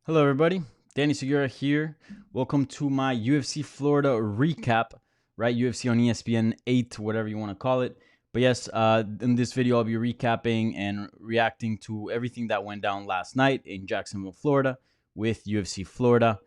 Hello, everybody. Danny Segura here. Welcome to my UFC Florida recap, right? UFC on ESPN 8, whatever you want to call it. But yes, in this video, I'll be recapping and reacting to everything that went down last night in Jacksonville, Florida with UFC Florida.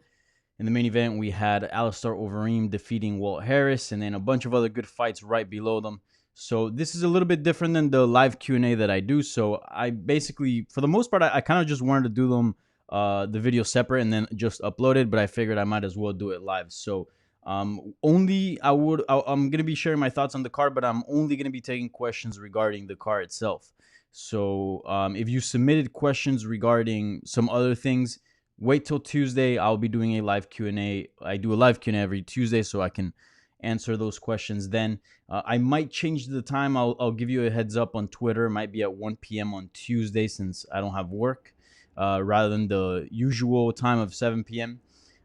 In the main event, we had Alistair Overeem defeating Walt Harris and then a bunch of other good fights right below them. So this is a little bit different than the live Q&A that I do. So I basically, for the most part, I kind of just wanted to do them the video separate and then just upload it, but I figured I might as well do it live. So I'm gonna be sharing my thoughts on the card, but I'm only gonna be taking questions regarding the card itself. So if you submitted questions regarding some other things, wait till Tuesday. I'll be doing a live Q&A. I do a live Q&A every Tuesday, so I can answer those questions then. I might change the time. I'll give you a heads up on Twitter. It might be at 1 p.m. on Tuesday since I don't have work. Rather than the usual time of 7 p.m.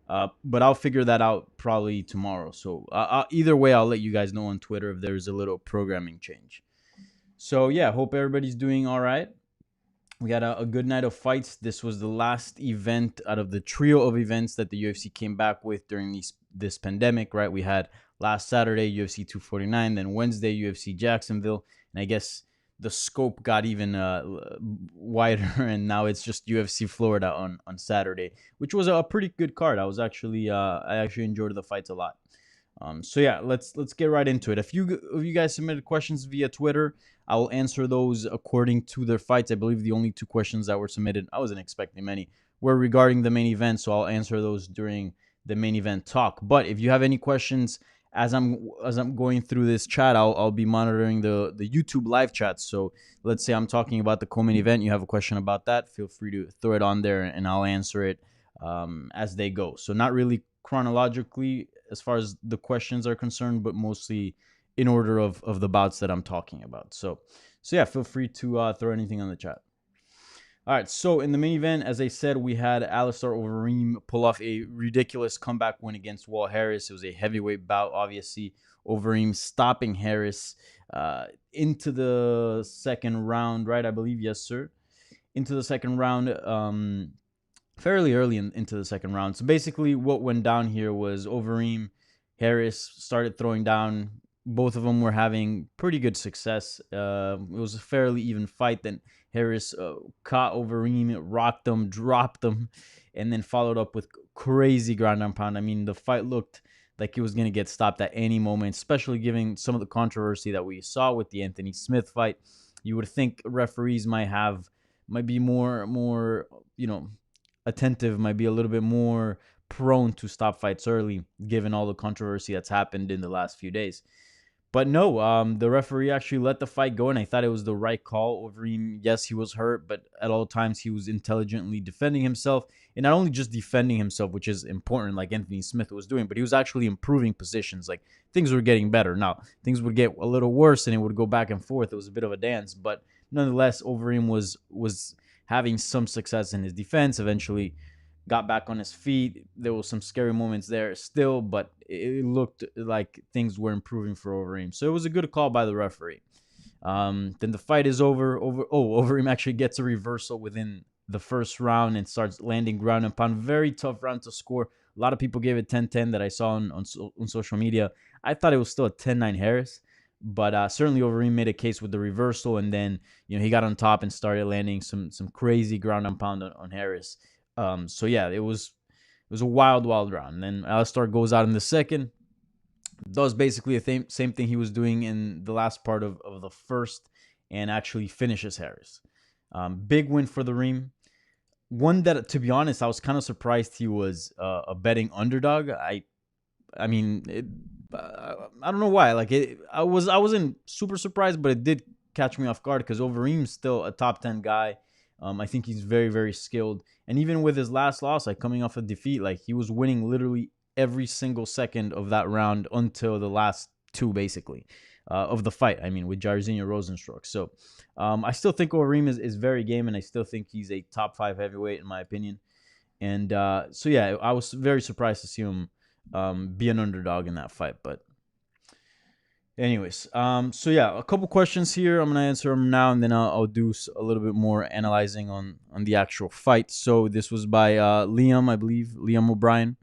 But I'll figure that out probably tomorrow. So either way, I'll let you guys know on Twitter if there's a little programming change. So yeah, hope everybody's doing all right. We had a good night of fights. This was the last event out of the trio of events that the UFC came back with during this pandemic, right? We had last Saturday UFC 249, then Wednesday UFC Jacksonville, and I guess the scope got even wider, and now it's just UFC Florida on Saturday, which was a pretty good card. I actually enjoyed the fights a lot. So yeah, let's get right into it. If you guys submitted questions via Twitter, I will answer those according to their fights. I believe the only two questions that were submitted, I wasn't expecting many, were regarding the main event, so I'll answer those during the main event talk. But if you have any questions as I'm going through this chat, I'll be monitoring the YouTube live chat. So let's say I'm talking about the co-main event, you have a question about that, feel free to throw it on there and I'll answer it as they go. So not really chronologically as far as the questions are concerned, but mostly in order of the bouts that I'm talking about. So yeah, feel free to throw anything on the chat. All right, so in the main event, as I said, we had Alistair Overeem pull off a ridiculous comeback win against Walt Harris. It was a heavyweight bout, obviously. Overeem stopping Harris into the second round, right? I believe, yes, sir. Into the second round, fairly early into the second round. So basically, what went down here was Overeem, Harris started throwing down. Both of them were having pretty good success. It was a fairly even fight. Then Harris caught Overeem, rocked him, dropped him, and then followed up with crazy ground and pound. I mean, the fight looked like it was going to get stopped at any moment, especially given some of the controversy that we saw with the Anthony Smith fight. You would think referees might be more, attentive, might be a little bit more prone to stop fights early, given all the controversy that's happened in the last few days. But no, the referee actually let the fight go, and I thought it was the right call. Overeem, yes, he was hurt, but at all times he was intelligently defending himself, and not only just defending himself, which is important, like Anthony Smith was doing, but he was actually improving positions. Like things were getting better. Now things would get a little worse, and it would go back and forth. It was a bit of a dance, but nonetheless, Overeem was having some success in his defense. Eventually got back on his feet. There was some scary moments there still, but it looked like things were improving for Overeem. So it was a good call by the referee. Then the fight is over. Overeem actually gets a reversal within the first round and starts landing ground and pound. Very tough round to score. A lot of people gave it 10-10 that I saw on social media. I thought it was still a 10-9 Harris, but certainly Overeem made a case with the reversal, and then he got on top and started landing some crazy ground and pound on Harris. So yeah, it was a wild round. And then Alistair goes out in the second, does basically the same thing he was doing in the last part of the first, and actually finishes Harris. Big win for the Reem. One that, to be honest, I was kind of surprised he was a betting underdog. I don't know why. I wasn't super surprised, but it did catch me off guard because Overeem's still a top 10 guy. I think he's very, very skilled. And even with his last loss, like coming off a defeat, like he was winning literally every single second of that round until the last two, basically, of the fight. I mean, with Jairzinho Rosenstruck. So I still think Overeem is very game, and I still think he's a top 5 heavyweight in my opinion. And so yeah, I was very surprised to see him be an underdog in that fight. But Anyways, so yeah, a couple questions here. I'm gonna answer them now, and then I'll do a little bit more analyzing on the actual fight. So this was by Liam, I believe, Liam O'Brien.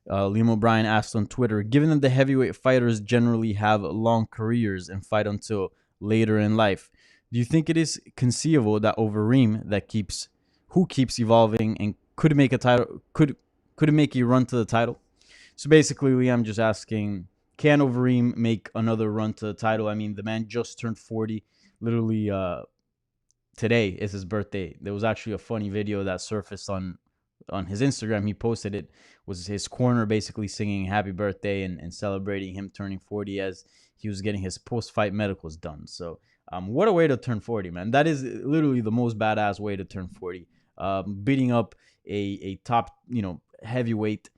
Liam O'Brien asked on Twitter, given that the heavyweight fighters generally have long careers and fight until later in life, do you think it is conceivable that Overeem, who keeps evolving and could make a title, could make a run to the title? So basically, Liam just asking, can Overeem make another run to the title? I mean, the man just turned 40. Literally, today is his birthday. There was actually a funny video that surfaced on his Instagram. He posted it, was his corner basically singing happy birthday and celebrating him turning 40 as he was getting his post-fight medicals done. So what a way to turn 40, man. That is literally the most badass way to turn 40. Beating up a top, heavyweight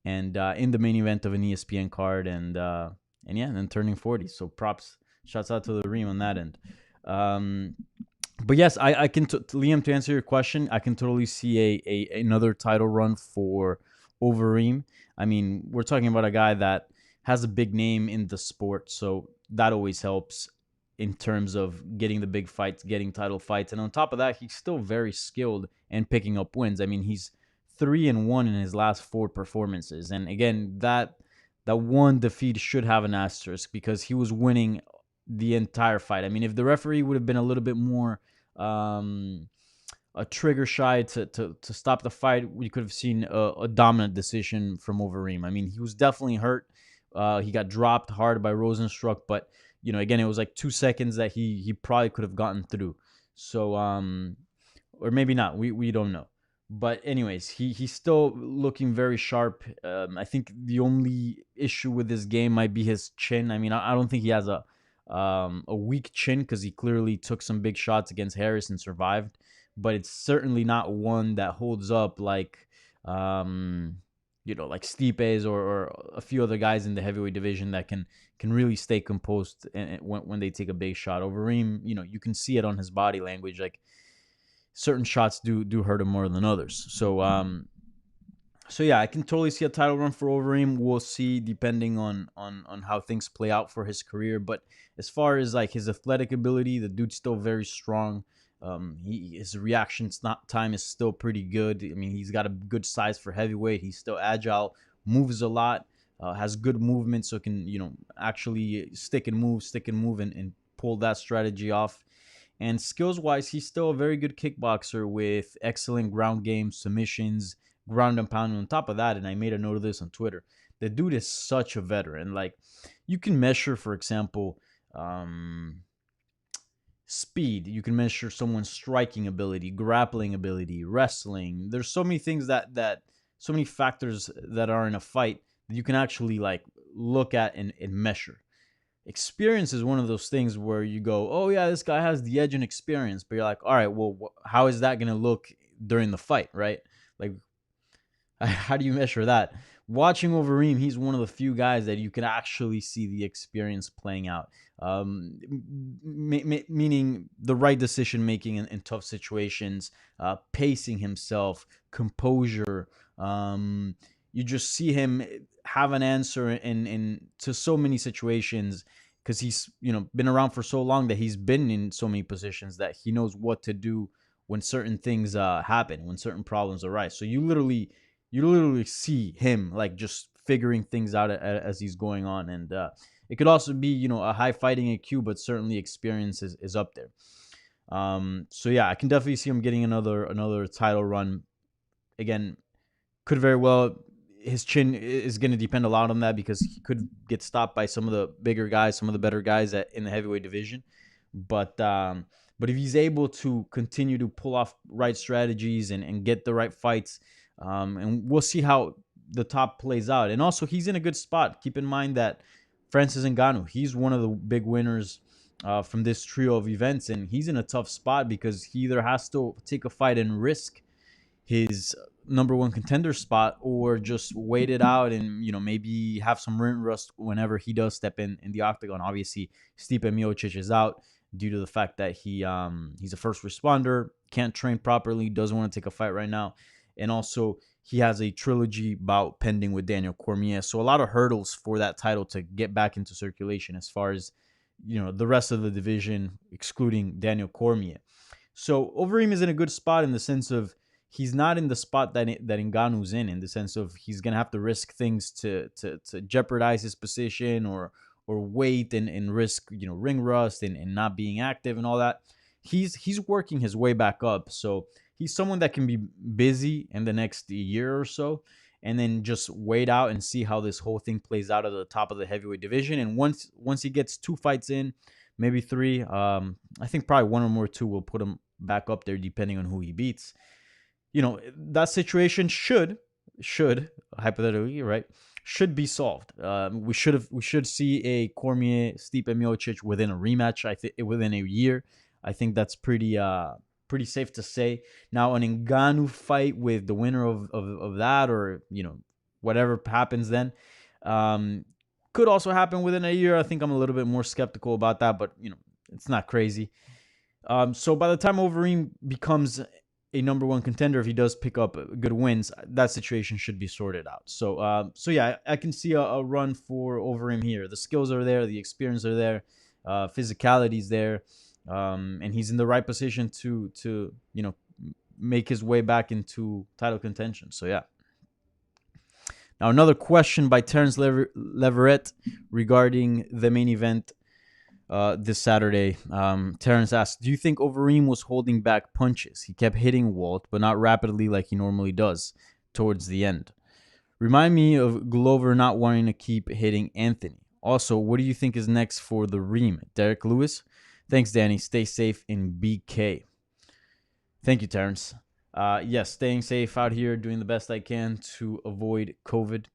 and in the main event of an ESPN card and yeah, and then turning 40. So props, shouts out to the Reem on that end. But yes, I can Liam, to answer your question, I can totally see another title run for Overeem. I mean, we're talking about a guy that has a big name in the sport, so that always helps in terms of getting the big fights, getting title fights, and on top of that, he's still very skilled and picking up wins. I mean, he's 3-1 in his last 4 performances, and again, that one defeat should have an asterisk because he was winning the entire fight. I mean, if the referee would have been a little bit more a trigger shy to stop the fight, we could have seen a dominant decision from Overeem. I mean, he was definitely hurt. He got dropped hard by Rosenstruck, but again, it was like 2 seconds that he probably could have gotten through. So or maybe not. We don't know. But anyways, he's still looking very sharp. I think the only issue with this game might be his chin. I mean, I don't think he has a weak chin because he clearly took some big shots against Harris and survived. But it's certainly not one that holds up like like Stipe's or a few other guys in the heavyweight division that can really stay composed and when they take a big shot. Overeem, you can see it on his body language. Like certain shots do hurt him more than others. So yeah, I can totally see a title run for Overeem. We'll see depending on how things play out for his career. But as far as like his athletic ability, the dude's still very strong. His reaction time is still pretty good. I mean, he's got a good size for heavyweight. He's still agile, moves a lot, has good movement, so can actually stick and move and pull that strategy off. And skills-wise, he's still a very good kickboxer with excellent ground game, submissions, ground and pound. On top of that, and I made a note of this on Twitter, the dude is such a veteran. Like, you can measure, for example, speed. You can measure someone's striking ability, grappling ability, wrestling. There's so many things that so many factors that are in a fight that you can actually like look at and measure. Experience is one of those things where you go, oh yeah, this guy has the edge in experience, but you're like, all right, well, how is that going to look during the fight, right? Like, how do you measure that? Watching Overeem, he's one of the few guys that you can actually see the experience playing out. Meaning the right decision making in tough situations, pacing himself, composure. You just see him have an answer in to so many situations because he's been around for so long that he's been in so many positions that he knows what to do when certain things happen, when certain problems arise. So you literally see him like just figuring things out as he's going on, and it could also be a high fighting IQ, but certainly experience is up there. So yeah, I can definitely see him getting another title run. Again, could very well, his chin is going to depend a lot on that because he could get stopped by some of the bigger guys, some of the better guys in the heavyweight division. But if he's able to continue to pull off right strategies and get the right fights, and we'll see how the top plays out. And also, he's in a good spot. Keep in mind that Francis Ngannou, he's one of the big winners from this trio of events, and he's in a tough spot because he either has to take a fight and risk his number one contender spot or just wait it out and maybe have some ring rust whenever he does step in the octagon. Obviously, Stipe Miocic is out due to the fact that he's a first responder, can't train properly, doesn't want to take a fight right now. and also he has a trilogy bout pending with Daniel Cormier. So a lot of hurdles for that title to get back into circulation as far as, the rest of the division, excluding Daniel Cormier. So Overeem is in a good spot in the sense of he's not in the spot that Ngannou's in the sense of he's gonna have to risk things to jeopardize his position or wait and risk ring rust and not being active and all that. He's working his way back up, so he's someone that can be busy in the next year or so, and then just wait out and see how this whole thing plays out at the top of the heavyweight division. And once he gets 2 fights in, maybe 3, I think probably 1 or more 2 will put him back up there depending on who he beats. That situation should hypothetically, right, should be solved. We should see a Cormier Stipe Miocic within a rematch. I think within a year. I think that's pretty safe to say. Now an Ngannou fight with the winner of that, or whatever happens then, could also happen within a year. I think I'm a little bit more skeptical about that, but it's not crazy. So by the time Overeem becomes a number 1 contender, if he does pick up good wins, that situation should be sorted out. So yeah, I can see a run for Overeem here. The skills are there, the experience are there, physicality's there, and he's in the right position to make his way back into title contention. So yeah. Now another question by Terence Leverett regarding the main event this Saturday. Terence asked, do you think Overeem was holding back punches? He kept hitting Walt, but not rapidly like he normally does towards the end. Remind me of Glover not wanting to keep hitting Anthony. Also, what do you think is next for the Reem? Derrick Lewis? Thanks, Danny. Stay safe in BK. Thank you, Terence. Yes, staying safe out here, doing the best I can to avoid COVID.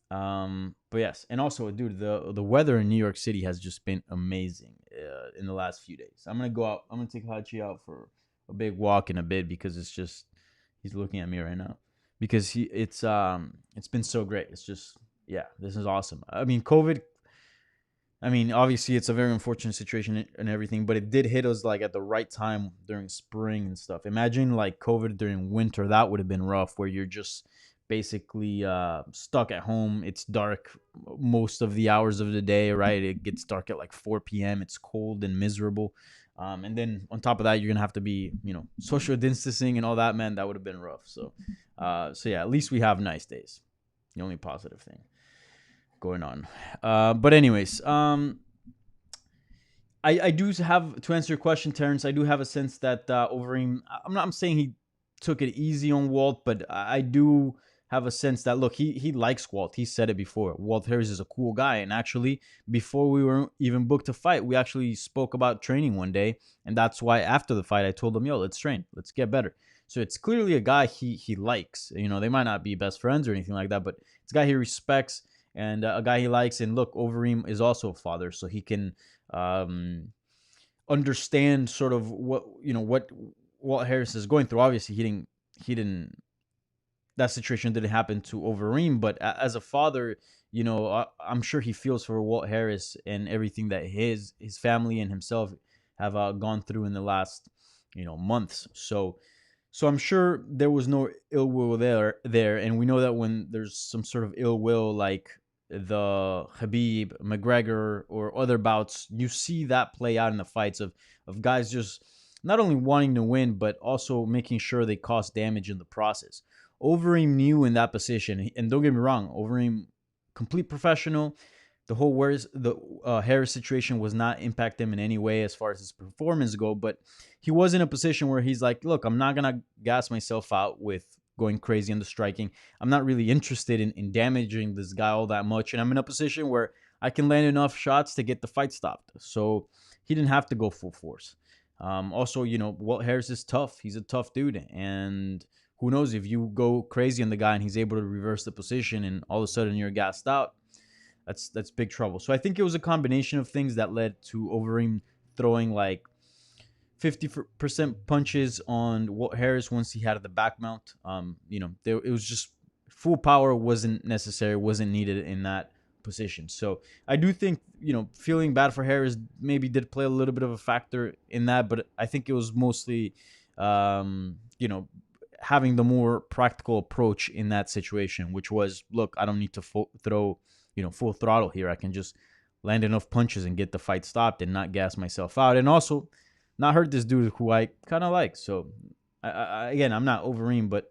But yes, and also, dude, the weather in New York City has just been amazing in the last few days. I'm gonna go out. I'm gonna take Hachi out for a big walk in a bit because it's just he's looking at me right now because it's been so great. It's just this is awesome. I mean, COVID. I mean, obviously, it's a very unfortunate situation and everything, but it did hit us like at the right time during spring and stuff. Imagine like COVID during winter. That would have been rough, where you're just basically stuck at home. It's dark most of the hours of the day, right? It gets dark at like 4 p.m. It's cold and miserable. And then on top of that, you're going to have to be, social distancing and all that, man. That would have been rough. So yeah, at least we have nice days. The only positive thing going on. But anyways, I do have, to answer your question, Terrence, I do have a sense that Overeem, I'm saying he took it easy on Walt, but I do have a sense that, look, he likes Walt. He said it before. Walt Harris is a cool guy. And actually, before we were even booked to fight, we actually spoke about training one day. And that's why after the fight, I told him, yo, let's train. Let's get better. So it's clearly a guy he likes. They might not be best friends or anything like that, but it's a guy he respects and a guy he likes. And look, Overeem is also a father, so he can understand sort of what Walt Harris is going through. Obviously, he didn't that situation didn't happen to Overeem, but as a father, I'm sure he feels for Walt Harris and everything that his family and himself have gone through in the last months. So I'm sure there was no ill will there, and we know that when there's some sort of ill will, like the Khabib, McGregor, or other bouts, you see that play out in the fights of guys just not only wanting to win, but also making sure they cause damage in the process. Overeem knew in that position, and don't get me wrong, Overeem, complete professional. The whole Harris situation was not impact him in any way as far as his performance go, but he was in a position where he's like, look, I'm not gonna gas myself out with going crazy on the striking. I'm not really interested in damaging this guy all that much, and I'm in a position where I can land enough shots to get the fight stopped. So he didn't have to go full force. Also, Walt Harris is tough. He's a tough dude, and who knows, if you go crazy on the guy and he's able to reverse the position and all of a sudden you're gassed out, that's big trouble. So I think it was a combination of things that led to Overeem throwing like 50% punches on Walt Harris once he had the back mount. It was just full power wasn't necessary, wasn't needed in that position. So I do think, feeling bad for Harris maybe did play a little bit of a factor in that, but I think it was mostly, having the more practical approach in that situation, which was, look, I don't need to throw, full throttle here. I can just land enough punches and get the fight stopped and not gas myself out, and also not hurt this dude who I kind of like. So, again, I'm not Overeem, but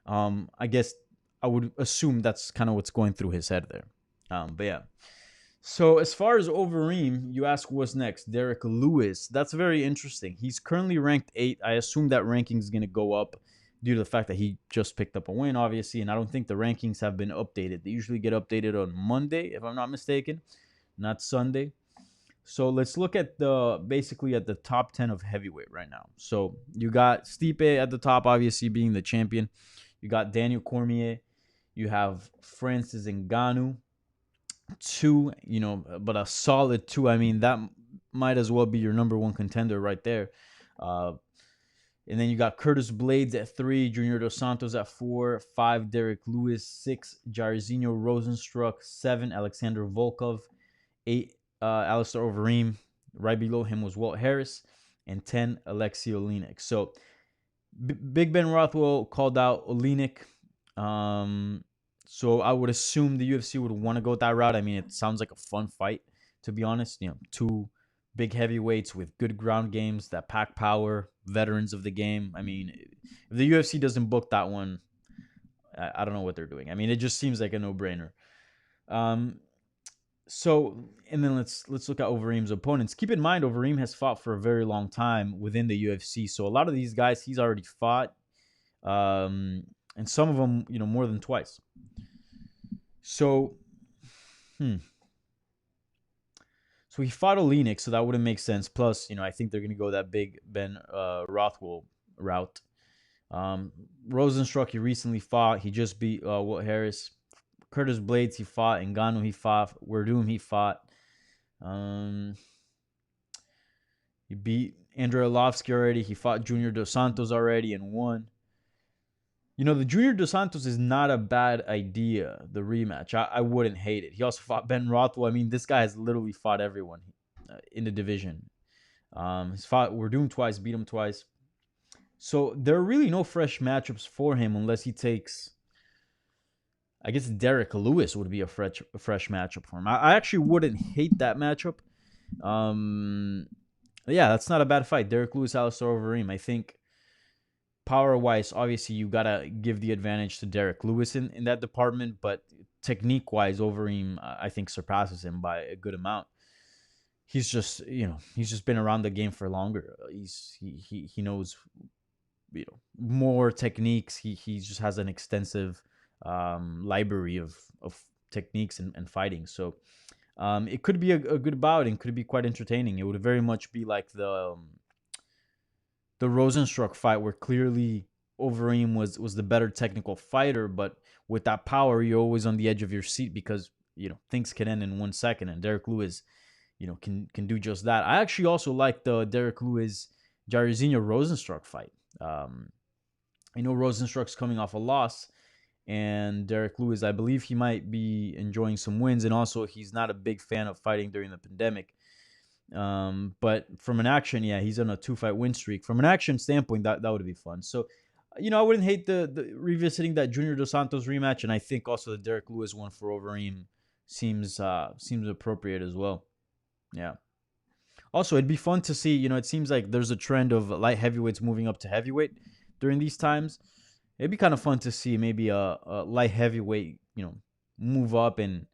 I guess I would assume that's kind of what's going through his head there. But yeah. So as far as Overeem, you ask what's next. Derrick Lewis. That's very interesting. He's currently ranked 8. I assume that ranking is going to go up due to the fact that he just picked up a win, obviously, and I don't think the rankings have been updated. They usually get updated on Monday, if I'm not mistaken, not Sunday. So let's look at basically at the top 10 of heavyweight right now. So you got Stipe at the top, obviously being the champion. You got Daniel Cormier. You have Francis Ngannou. 2, but a solid 2. I mean, that might as well be your number 1 contender right there. And then you got Curtis Blades at 3, Junior Dos Santos at 4, 5, Derrick Lewis, 6, Jairzinho Rozenstruik, 7, Alexander Volkov, 8, Alistair Overeem. Right below him was Walt Harris, and 10, Alexei Oleinik. So Big Ben Rothwell called out Oleinik. So I would assume the UFC would want to go that route. I mean, it sounds like a fun fight, to be honest. 2 big heavyweights with good ground games that pack power, veterans of the game. I mean, if the UFC doesn't book that one, I don't know what they're doing. I mean, it just seems like a no-brainer. So, and then let's look at Overeem's opponents. Keep in mind, Overeem has fought for a very long time within the UFC. So a lot of these guys he's already fought, and some of them, more than twice. So, So he fought Oleinik, so that wouldn't make sense. Plus, I think they're gonna go that Big Ben Rothwell route. Rozenstruik, he recently fought. He just beat Walt Harris. Curtis Blades, he fought. Ngannou, he fought. Werdum, he fought. He beat Andrei Arlovski already. He fought Junior Dos Santos already and won. The Junior Dos Santos is not a bad idea, the rematch. I wouldn't hate it. He also fought Ben Rothwell. I mean, this guy has literally fought everyone in the division. He's fought Werdum twice, beat him twice. So there are really no fresh matchups for him unless he takes... I guess Derrick Lewis would be a fresh matchup for him. I actually wouldn't hate that matchup. Yeah, that's not a bad fight. Derrick Lewis, Alistair Overeem. I think power-wise, obviously, you got to give the advantage to Derrick Lewis in that department. But technique-wise, Overeem, I think, surpasses him by a good amount. He's just, he's just been around the game for longer. He knows, more techniques. He just has an extensive library of techniques and fighting. So it could be a good bout and could be quite entertaining. It would very much be like the Rozenstruik fight, where clearly Overeem was the better technical fighter, but with that power, you're always on the edge of your seat because things can end in 1 second, and Derrick Lewis can do just that. I actually also like the Derrick Lewis Jairzinho Rozenstruik fight. I know Rozenstruik's coming off a loss, and Derrick Lewis, I believe he might be enjoying some wins, and also he's not a big fan of fighting during the pandemic. But from an action, yeah, he's on a 2-fight win streak. From an action standpoint, that would be fun. So, I wouldn't hate the revisiting that Junior Dos Santos rematch, and I think also the Derrick Lewis one for Overeem seems appropriate as well. Yeah. Also, it'd be fun to see. It seems like there's a trend of light heavyweights moving up to heavyweight during these times. It'd be kind of fun to see maybe a light heavyweight, move up and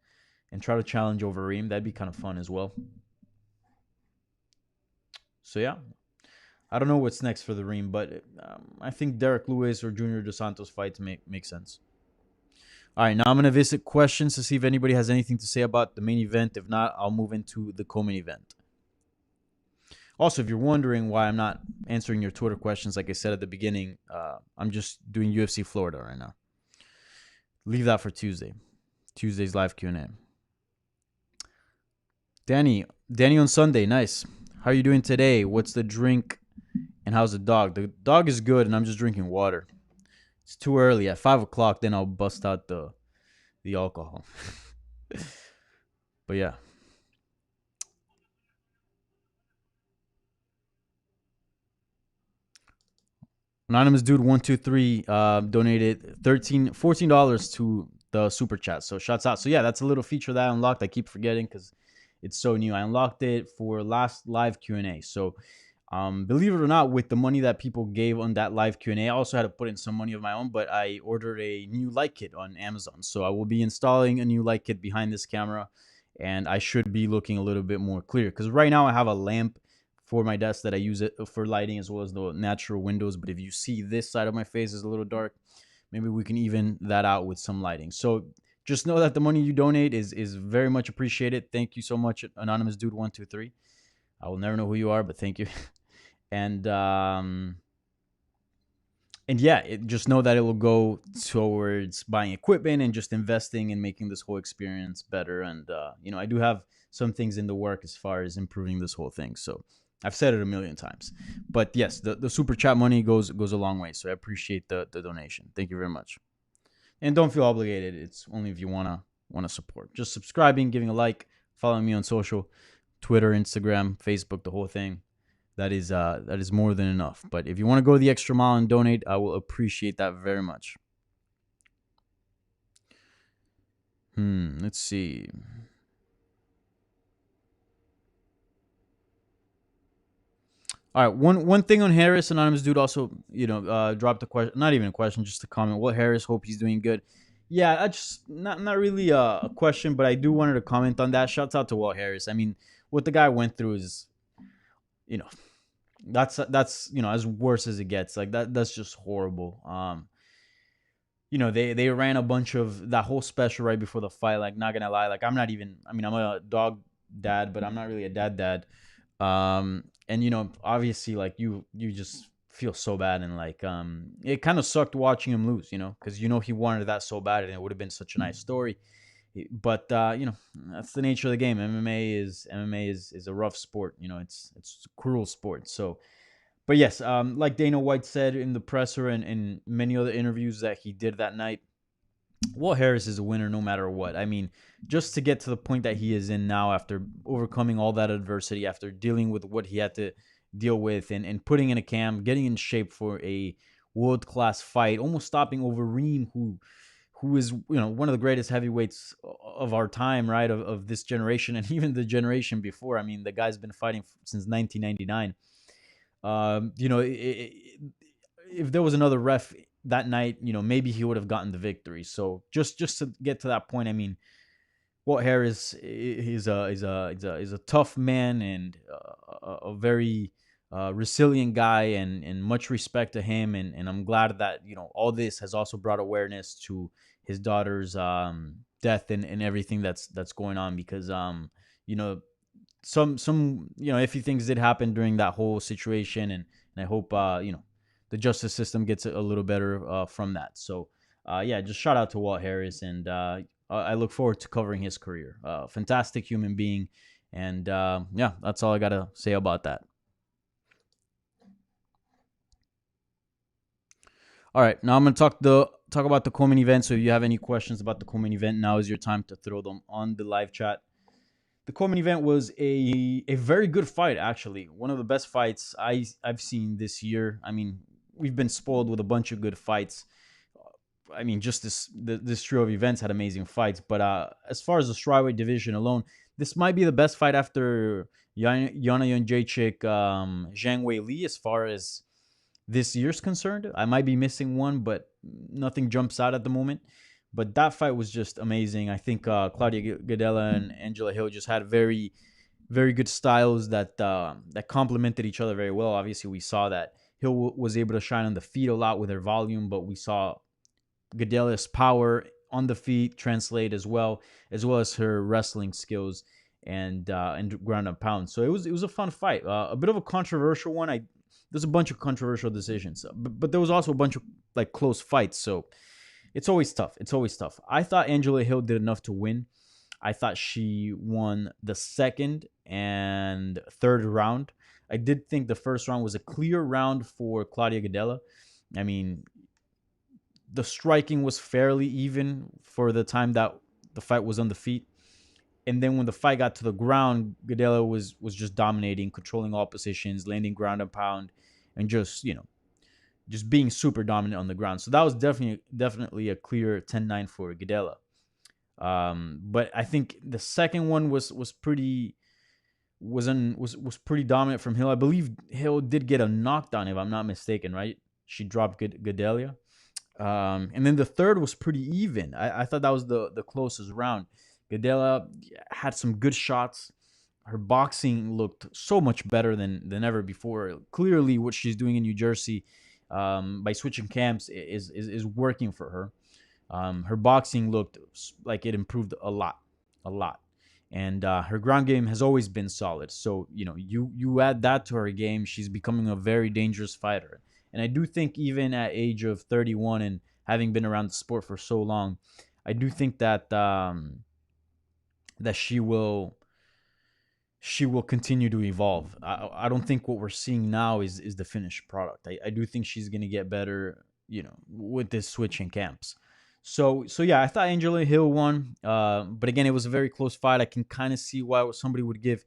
try to challenge Overeem. That'd be kind of fun as well. So yeah, I don't know what's next for the Reem, but I think Derrick Lewis or Junior Dos Santos fights make sense. All right, now I'm going to visit questions to see if anybody has anything to say about the main event. If not, I'll move into the co-main event. Also, if you're wondering why I'm not answering your Twitter questions, like I said at the beginning, I'm just doing UFC Florida right now. Leave that for Tuesday. Tuesday's live Q&A. Danny on Sunday, nice. How are you doing today? What's the drink and how's the dog? The dog is good and I'm just drinking water. It's too early. At 5 o'clock, then I'll bust out the alcohol. But yeah. Anonymous dude 123 donated $14 to the super chat. So shouts out. So yeah, that's a little feature that I unlocked. I keep forgetting because it's so new. I unlocked it for last live Q&A. So believe it or not, with the money that people gave on that live Q&A, I also had to put in some money of my own, but I ordered a new light kit on Amazon. So I will be installing a new light kit behind this camera, and I should be looking a little bit more clear. Because right now I have a lamp for my desk that I use it for lighting as well as the natural windows. But if you see this side of my face is a little dark, maybe we can even that out with some lighting. So just know that the money you donate is very much appreciated. Thank you so much, Anonymous Dude 123. I will never know who you are, but thank you. And yeah, just know that it will go towards buying equipment and just investing and making this whole experience better. And I do have some things in the work as far as improving this whole thing. So I've said it a million times, but yes, the super chat money goes a long way. So I appreciate the donation. Thank you very much. And don't feel obligated. It's only if you wanna support. Just subscribing, giving a like, following me on social, Twitter, Instagram, Facebook, the whole thing. That is more than enough. But if you want to go the extra mile and donate, I will appreciate that very much. Let's see. All right, one thing on Harris. Anonymous dude also, dropped a question. Not even a question, just a comment. Walt Harris, hope he's doing good. Yeah, I just not really a question, but I do wanted to comment on that. Shouts out to Walt Harris. I mean, what the guy went through is, you know, that's as worse as it gets. Like that's just horrible. They ran a bunch of that whole special right before the fight. Like, not gonna lie, like I'm a dog dad, but I'm not really a dad. And obviously, like you just feel so bad, and like it kind of sucked watching him lose, because he wanted that so bad, and it would have been such a nice story. But that's the nature of the game. MMA is a rough sport. It's a cruel sport. So, but yes, like Dana White said in the presser and many other interviews that he did that night, Walt Harris is a winner no matter what. I mean, just to get to the point that he is in now, after overcoming all that adversity, after dealing with what he had to deal with, and putting in a camp, getting in shape for a world-class fight, almost stopping Overeem, who is one of the greatest heavyweights of our time, right? Of this generation, and even the generation before. I mean, the guy's been fighting since 1999. If there was another ref that night, maybe he would have gotten the victory. So just to get to that point, I mean, Walt Harris is a tough man, and a very resilient guy, and much respect to him. And I'm glad that all this has also brought awareness to his daughter's death and everything that's going on, because some iffy things did happen during that whole situation, and I hope the justice system gets a little better from that. So yeah, just shout out to Walt Harris, and I look forward to covering his career. Fantastic human being, and yeah, that's all I gotta say about that. All right, now I'm gonna talk about the co-main event. So if you have any questions about the co-main event, now is your time to throw them on the live chat. The co-main event was a very good fight, actually. One of the best fights I've seen this year. I mean, we've been spoiled with a bunch of good fights. I mean, just this trio of events had amazing fights. But as far as the strawweight division alone, this might be the best fight after Yana Jędrzejczyk, Zhang Wei Li, as far as this year's concerned. I might be missing one, but nothing jumps out at the moment. But that fight was just amazing. I think Claudia Gadelha and Angela Hill just had very, very good styles that complemented each other very well. Obviously, we saw that Hill was able to shine on the feet a lot with her volume, but we saw Gadelha's power on the feet translate as well as her wrestling skills and ground and pound. So it was a fun fight. A bit of a controversial one. There's a bunch of controversial decisions, but there was also a bunch of like close fights. So it's always tough. I thought Angela Hill did enough to win. I thought she won the second and third round. I did think the first round was a clear round for Claudia Gadelha. I mean, the striking was fairly even for the time that the fight was on the feet. And then when the fight got to the ground, Gadelha was just dominating, controlling all positions, landing ground and pound, and just, just being super dominant on the ground. So that was definitely a clear 10-9 for Gadelha. But I think the second one was pretty pretty dominant from Hill. I believe Hill did get a knockdown, if I'm not mistaken, right? She dropped Gadelha. And then the third was pretty even. I thought that was the closest round. Gadelha had some good shots. Her boxing looked so much better than ever before. Clearly, what she's doing in New Jersey by switching camps is working for her. Her boxing looked like it improved a lot. And her ground game has always been solid. So, you add that to her game, she's becoming a very dangerous fighter. And I do think even at age of 31 and having been around the sport for so long, I do think that that she will continue to evolve. I don't think what we're seeing now is the finished product. I do think she's going to get better, with this switch in camps. So yeah, I thought Angela Hill won. But again, it was a very close fight. I can kind of see why somebody would give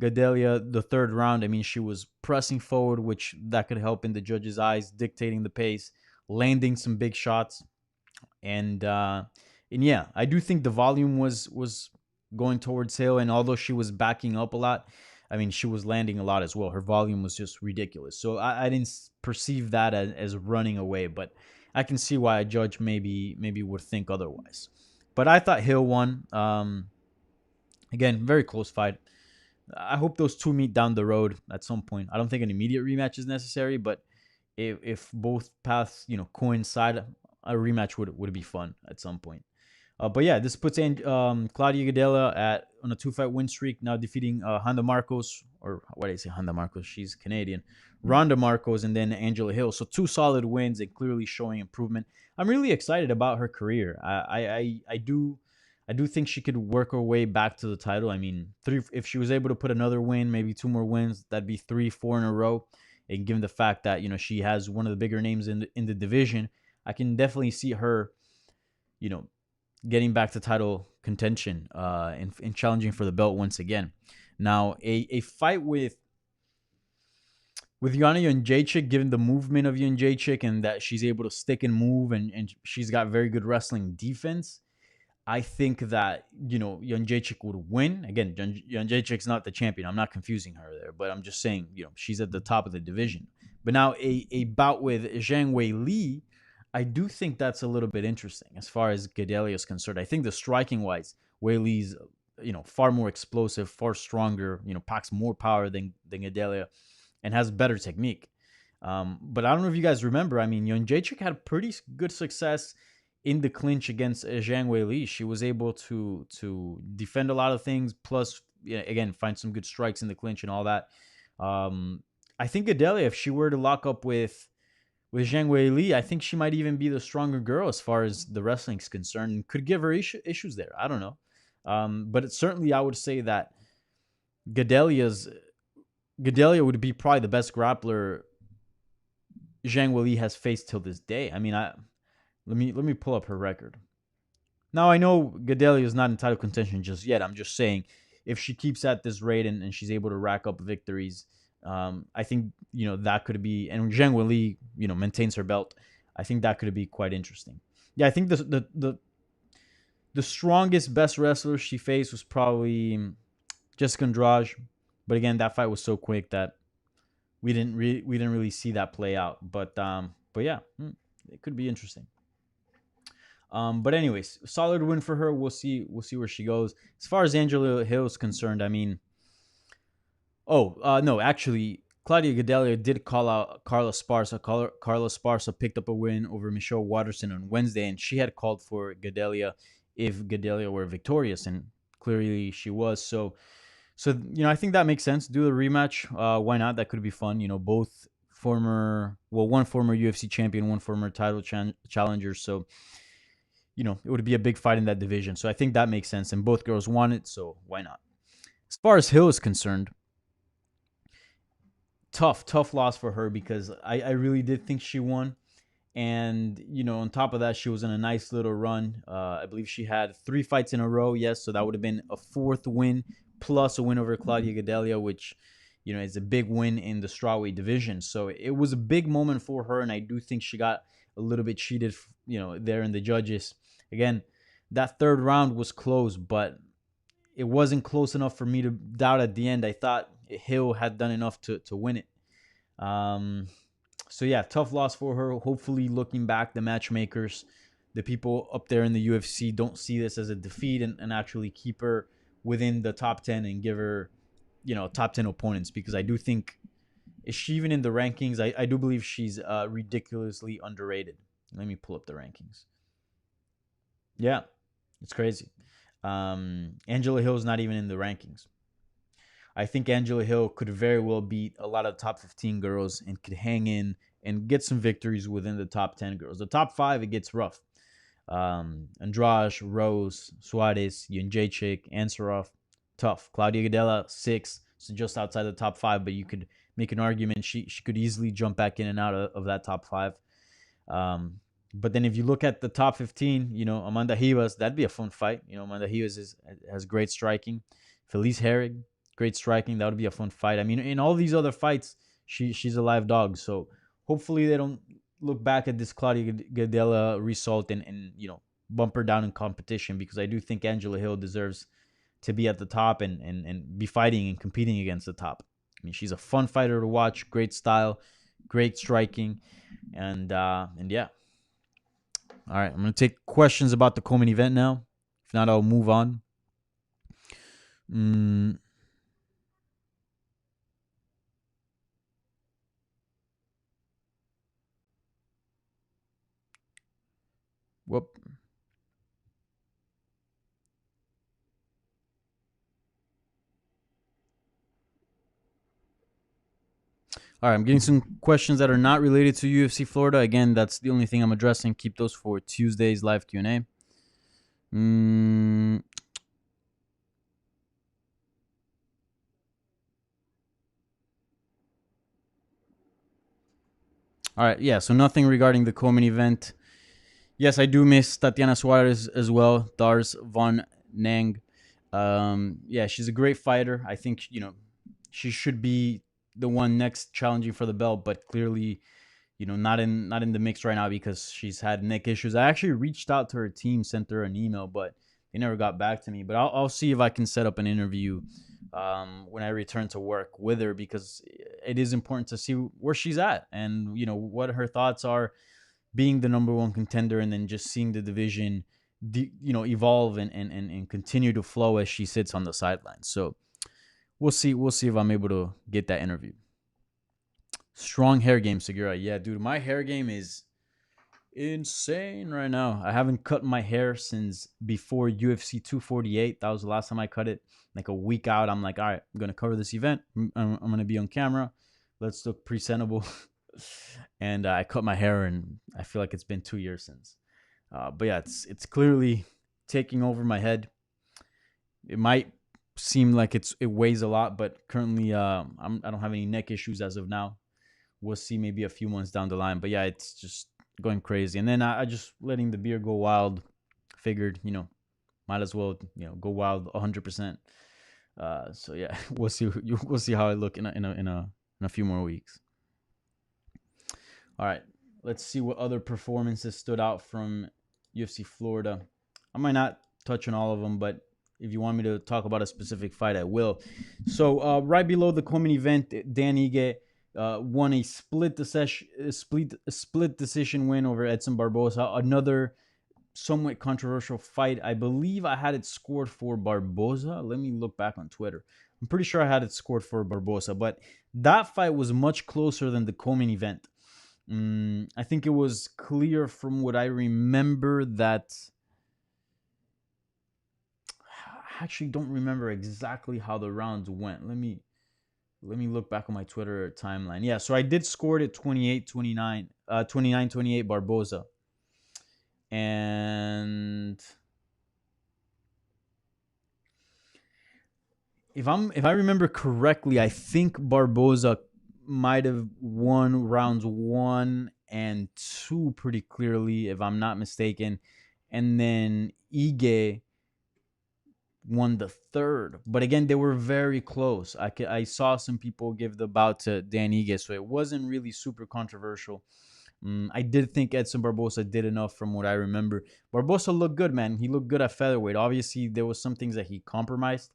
Gadelha the third round. I mean, she was pressing forward, which that could help in the judges' eyes, dictating the pace, landing some big shots. And yeah, I do think the volume was going towards Hill, and although she was backing up a lot, I mean, she was landing a lot as well. Her volume was just ridiculous. So I didn't perceive that as running away, but I can see why a judge maybe would think otherwise. But I thought Hill won. Again, very close fight. I hope those two meet down the road at some point. I don't think an immediate rematch is necessary, but if both paths, coincide, a rematch would be fun at some point. But yeah, this puts Claudia Gadelha on a 2-fight win streak, now defeating Honda Marcos, or what did I say, Honda Marcos? She's Canadian. Ronda Marcos, and then Angela Hill. So 2 solid wins and clearly showing improvement. I'm really excited about her career. I do think she could work her way back to the title. I mean, if she was able to put another win, maybe 2 more wins, that'd be 3-4 in a row. And given the fact that she has one of the bigger names in the division, I can definitely see her, getting back to title contention and challenging for the belt once again. Now, a fight with Joanna Jędrzejczyk, given the movement of Jędrzejczyk and that she's able to stick and move, and she's got very good wrestling defense, I think that, Jędrzejczyk would win. Again, Jędrzejczyk's not the champion. I'm not confusing her there, but I'm just saying, she's at the top of the division. But now a bout with Zhang Weili, I do think that's a little bit interesting as far as Gadelha is concerned. I think the striking-wise, Weili's, far more explosive, far stronger, packs more power than Gadelha and has better technique. But I don't know if you guys remember, I mean, Jędrzejczyk had pretty good success in the clinch against Zhang Weili. She was able to defend a lot of things, plus, again, find some good strikes in the clinch and all that. I think Gadelha, if she were to lock up with Zhang Weili, I think she might even be the stronger girl as far as the wrestling is concerned, and could give her issues there. I don't know. But certainly I would say that Gadelha would be probably the best grappler Zhang Weili has faced till this day. I mean, let me pull up her record. Now, I know Gadelha is not in title contention just yet. I'm just saying, if she keeps at this rate and she's able to rack up victories, I think, that could be, and Zhang Weili, maintains her belt, I think that could be quite interesting. Yeah, I think the strongest, best wrestler she faced was probably Jessica Andrade, but again, that fight was so quick that we didn't really see that play out. But yeah, it could be interesting. But anyways, solid win for her. We'll see where she goes. As far as Angela Hill is concerned, I mean, no, actually, Claudia Gadelha did call out Carla Esparza. Carla Esparza picked up a win over Michelle Waterson on Wednesday, and she had called for Gadelha if Gadelha were victorious, and clearly she was. So I think that makes sense. Do the rematch. Why not? That could be fun. Both one former UFC champion, one former title challenger. So, it would be a big fight in that division. So I think that makes sense, and both girls want it, so why not? As far as Hill is concerned, tough loss for her, because I really did think she won. And, on top of that, she was in a nice little run. I believe she had 3 fights in a row, yes, so that would have been a 4th win, plus a win over Claudia Gadelha, which, it's a big win in the strawweight division. So it was a big moment for her, and I do think she got a little bit cheated, there in the judges. Again, that third round was close, but it wasn't close enough for me to doubt at the end. I thought Hill had done enough to win it. So yeah, tough loss for her. Hopefully, looking back, the matchmakers, the people up there in the UFC don't see this as a defeat and actually keep her within the top 10 and give her, top 10 opponents, because I do think, is she even in the rankings? I do believe she's ridiculously underrated. Let me pull up the rankings. Yeah, it's crazy. Angela Hill's not even in the rankings. I think Angela Hill could very well beat a lot of top 15 girls and could hang in and get some victories within the top 10 girls. The top 5, it gets rough. Andrade, Rose, Suarez, Jędrzejczyk, Ansarov, tough. Claudia Gadelha, 6, so just outside the top 5, but you could make an argument she could easily jump back in and out of that top 5. But then if you look at the top 15, Amanda Ribas, that'd be a fun fight. Amanda Ribas has great striking. Felice Herrig, great striking. That would be a fun fight. I mean, in all these other fights, she's a live dog. So hopefully they don't look back at this Claudia Gadelha result and bump her down in competition, because I do think Angela Hill deserves to be at the top and be fighting and competing against the top. I mean, she's a fun fighter to watch. Great style, great striking, and yeah. All right, I'm going to take questions about the co-main event now. If not, I'll move on. Whoop. All right, I'm getting some questions that are not related to UFC Florida. Again, that's the only thing I'm addressing. Keep those for Tuesday's live Q&A. All right, yeah, so nothing regarding the co-main event. Yes, I do miss Tatiana Suarez as well. Dars Von Nang. Yeah, she's a great fighter. I think, she should be the one next challenging for the belt, but clearly, not in the mix right now because she's had neck issues. I actually reached out to her team, sent her an email, but they never got back to me. But I'll see if I can set up an interview when I return to work with her, because it is important to see where she's at and what her thoughts are, being the number one contender, and then just seeing the division evolve and continue to flow as she sits on the sidelines. So we'll see if I'm able to get that interview. Strong hair game, Segura. Yeah, dude, my hair game is insane right now. I haven't cut my hair since before UFC 248. That was the last time I cut it. Like a week out, I'm like, all right, I'm going to cover this event. I'm going to be on camera. Let's look presentable. And I cut my hair, and I feel like it's been 2 years since. But yeah, it's clearly taking over my head. It might seem like it weighs a lot, but currently I don't have any neck issues as of now. We'll see maybe a few months down the line. But yeah, it's just going crazy. And then I just letting the beard go wild. Figured, might as well, go wild 100%. So yeah, we'll see how I look in a few more weeks. All right, let's see what other performances stood out from UFC Florida. I might not touch on all of them, but if you want me to talk about a specific fight, I will. So right below the co-main event, Dan Ige won a split decision win over Edson Barbosa. Another somewhat controversial fight. I believe I had it scored for Barboza. Let me look back on Twitter. I'm pretty sure I had it scored for Barboza, but that fight was much closer than the co-main event. I think it was clear from what I remember that I actually don't remember exactly how the rounds went. Let me look back on my Twitter timeline. Yeah, so I did score it 28-29, 29-28 Barboza. And if I remember correctly, I think Barboza might have won rounds 1 and 2 pretty clearly, if I'm not mistaken. And then Ige won the third. But again, they were very close. I saw some people give the bout to Dan Ige, so it wasn't really super controversial. I did think Edson Barbosa did enough from what I remember. Barbosa looked good, man. He looked good at featherweight. Obviously, there was some things that he compromised.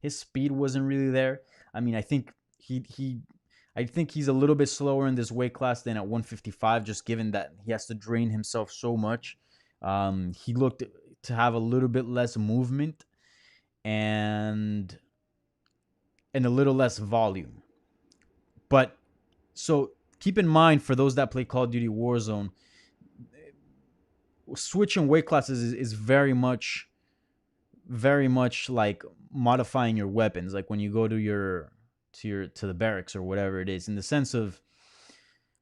His speed wasn't really there. I mean, I think he's a little bit slower in this weight class than at 155, just given that he has to drain himself so much. He looked to have a little bit less movement and a little less volume. But so keep in mind, for those that play Call of Duty Warzone, switching weight classes is very much like modifying your weapons. Like when you go to to the barracks or whatever it is, in the sense of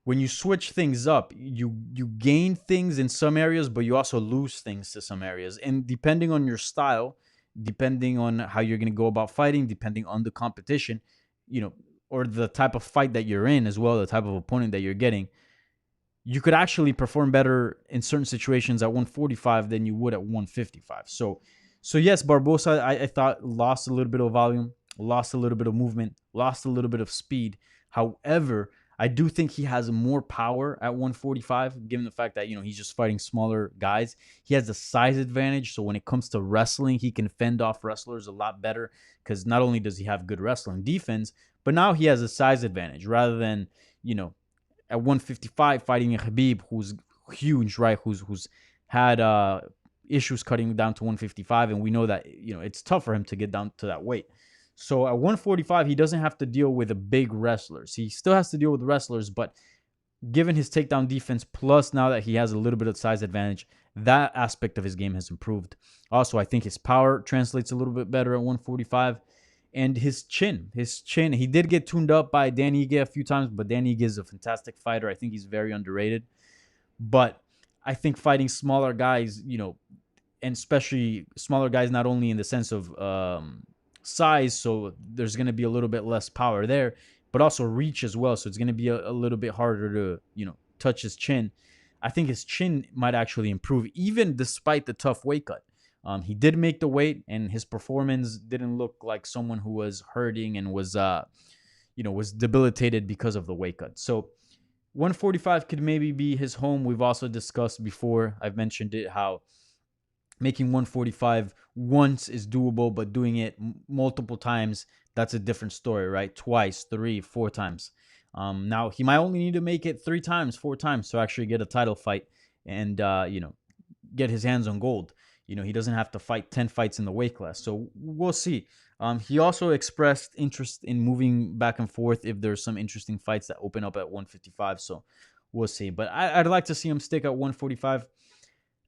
when you switch things up, you gain things in some areas, but you also lose things to some areas. And depending on your style, depending on how you're going to go about fighting, depending on the competition, you know, or the type of fight that you're in as well, the type of opponent that you're getting, you could actually perform better in certain situations at 145 than you would at 155. So yes, Barbosa, I thought lost a little bit of volume, lost a little bit of movement, lost a little bit of speed. However, I do think he has more power at 145, given the fact that, he's just fighting smaller guys. He has a size advantage, so when it comes to wrestling, he can fend off wrestlers a lot better, because not only does he have good wrestling defense, but now he has a size advantage rather than, at 155 fighting a Khabib who's huge, right? Who's had issues cutting down to 155, and we know that it's tough for him to get down to that weight. So at 145, he doesn't have to deal with the big wrestlers. He still has to deal with wrestlers, but given his takedown defense, plus now that he has a little bit of size advantage, that aspect of his game has improved. Also, I think his power translates a little bit better at 145. And his chin, he did get tuned up by Dan Ige a few times, but Dan Ige is a fantastic fighter. I think he's very underrated. But I think fighting smaller guys, and especially smaller guys, not only in the sense of size, so there's going to be a little bit less power there, but also reach as well. So it's going to be a little bit harder to, touch his chin. I think his chin might actually improve, even despite the tough weight cut. He did make the weight, and his performance didn't look like someone who was hurting and was debilitated because of the weight cut. So 145 could maybe be his home. We've also discussed before, I've mentioned it, how making 145 once is doable, but doing it multiple times, that's a different story, right? Twice, 3, 4 times. Now, he might only need to make it 3 times, 4 times to actually get a title fight and, get his hands on gold. He doesn't have to fight 10 fights in the weight class. So we'll see. He also expressed interest in moving back and forth if there's some interesting fights that open up at 155. So we'll see. But I'd like to see him stick at 145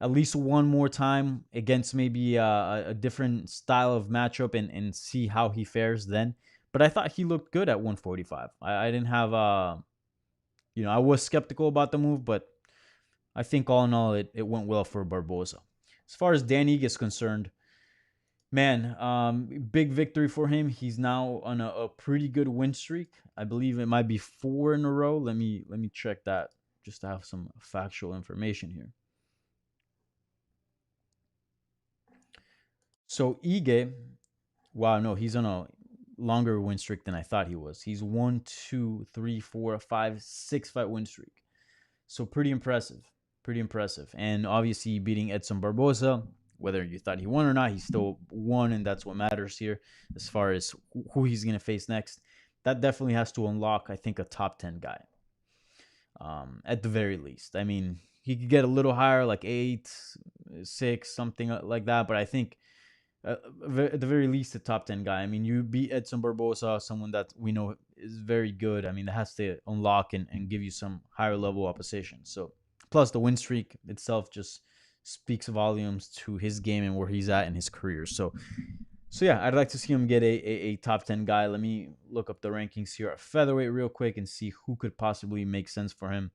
at least one more time against maybe a different style of matchup and see how he fares then. But I thought he looked good at 145. I didn't have, I was skeptical about the move, but I think all in all, it went well for Barboza. As far as Dan Ige is concerned, man, big victory for him. He's now on a pretty good win streak. I believe it might be 4 in a row. Let me check that just to have some factual information here. So Ige, wow, no, he's on a longer win streak than I thought he was. He's 1, 2, 3, 4, 5, 6 fight win streak. So pretty impressive. Pretty impressive. And obviously beating Edson Barboza, whether you thought he won or not, he still won, and that's what matters here as far as who he's going to face next. That definitely has to unlock, I think, a top 10 guy at the very least. I mean, he could get a little higher, like 8, 6, something like that, but I think at the very least a top 10 guy. I mean, you beat Edson Barboza, someone that we know is very good. I mean, that has to unlock and give you some higher level opposition. So plus the win streak itself just speaks volumes to his game and where he's at in his career. So yeah, I'd like to see him get a top 10 guy. Let me look up the rankings here at featherweight real quick and see who could possibly make sense for him.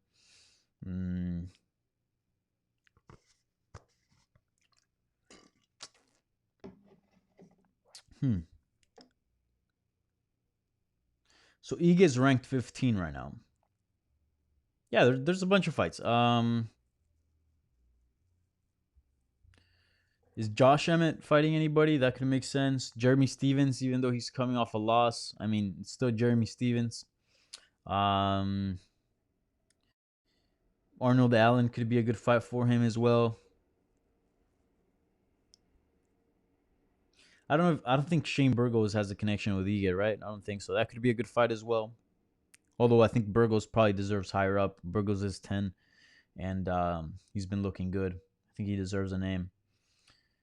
So Ige is ranked 15 right now. Yeah, there's a bunch of fights. Is Josh Emmett fighting anybody? That could make sense. Jeremy Stevens, even though he's coming off a loss, I mean, it's still Jeremy Stevens. Um, Arnold Allen could be a good fight for him as well. I don't know. I don't think Shane Burgos has a connection with Egan, right? I don't think so. That could be a good fight as well. Although I think Burgos probably deserves higher up. Burgos is 10, and he's been looking good. I think he deserves a name.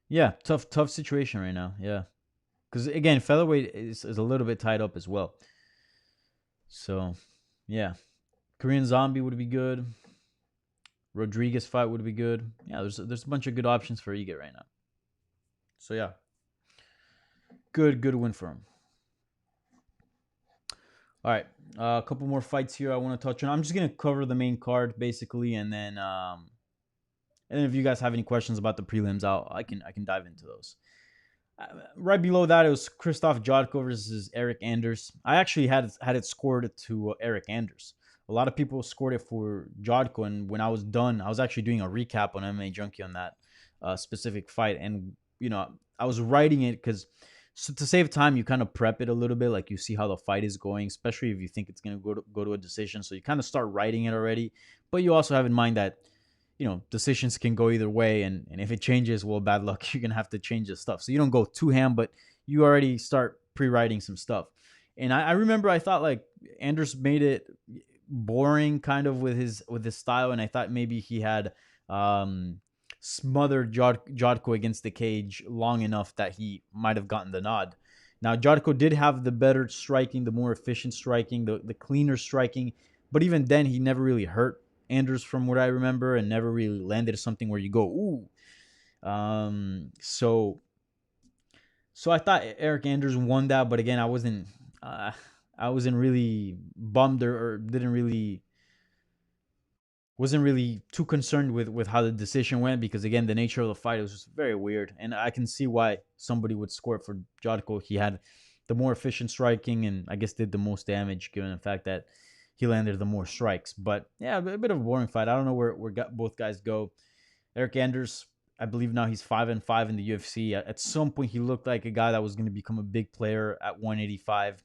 Yeah, tough situation right now. Yeah, because again, featherweight is a little bit tied up as well. So, yeah, Korean Zombie would be good. Rodriguez fight would be good. Yeah, there's a bunch of good options for Egan right now. So yeah, good win for him. All right, a couple more fights here I want to touch on. I'm just gonna cover the main card basically, and then if you guys have any questions about the prelims, I can dive into those. Right below that, it was Christoph Jotko versus Erik Anders. I actually had it scored to Erik Anders. A lot of people scored it for Jotko, and when I was done, I was actually doing a recap on MMA Junkie on that specific fight, and I was writing it because so to save time, you kind of prep it a little bit, like you see how the fight is going, especially if you think it's gonna go to a decision. So you kind of start writing it already, but you also have in mind that decisions can go either way. And if it changes, well, bad luck. You're going to have to change the stuff. So you don't go too ham, but you already start pre-writing some stuff. And I remember I thought like Anders made it boring kind of with his style. And I thought maybe he had smothered Jotko against the cage long enough that he might have gotten the nod. Now, Jotko did have the better striking, the more efficient striking, the cleaner striking. But even then, he never really hurt Anders from what I remember, and never really landed something where you go, ooh. So I thought Erik Anders won that, but again, I wasn't really bummed or didn't really wasn't really too concerned with how the decision went, because again, the nature of the fight was just very weird, and I can see why somebody would score it for Jotko. He had the more efficient striking, and I guess did the most damage given the fact that he landed the more strikes. But yeah, a bit of a boring fight. I don't know where both guys go. Erik Anders, I believe now he's 5-5 in the UFC. At some point, he looked like a guy that was going to become a big player at 185.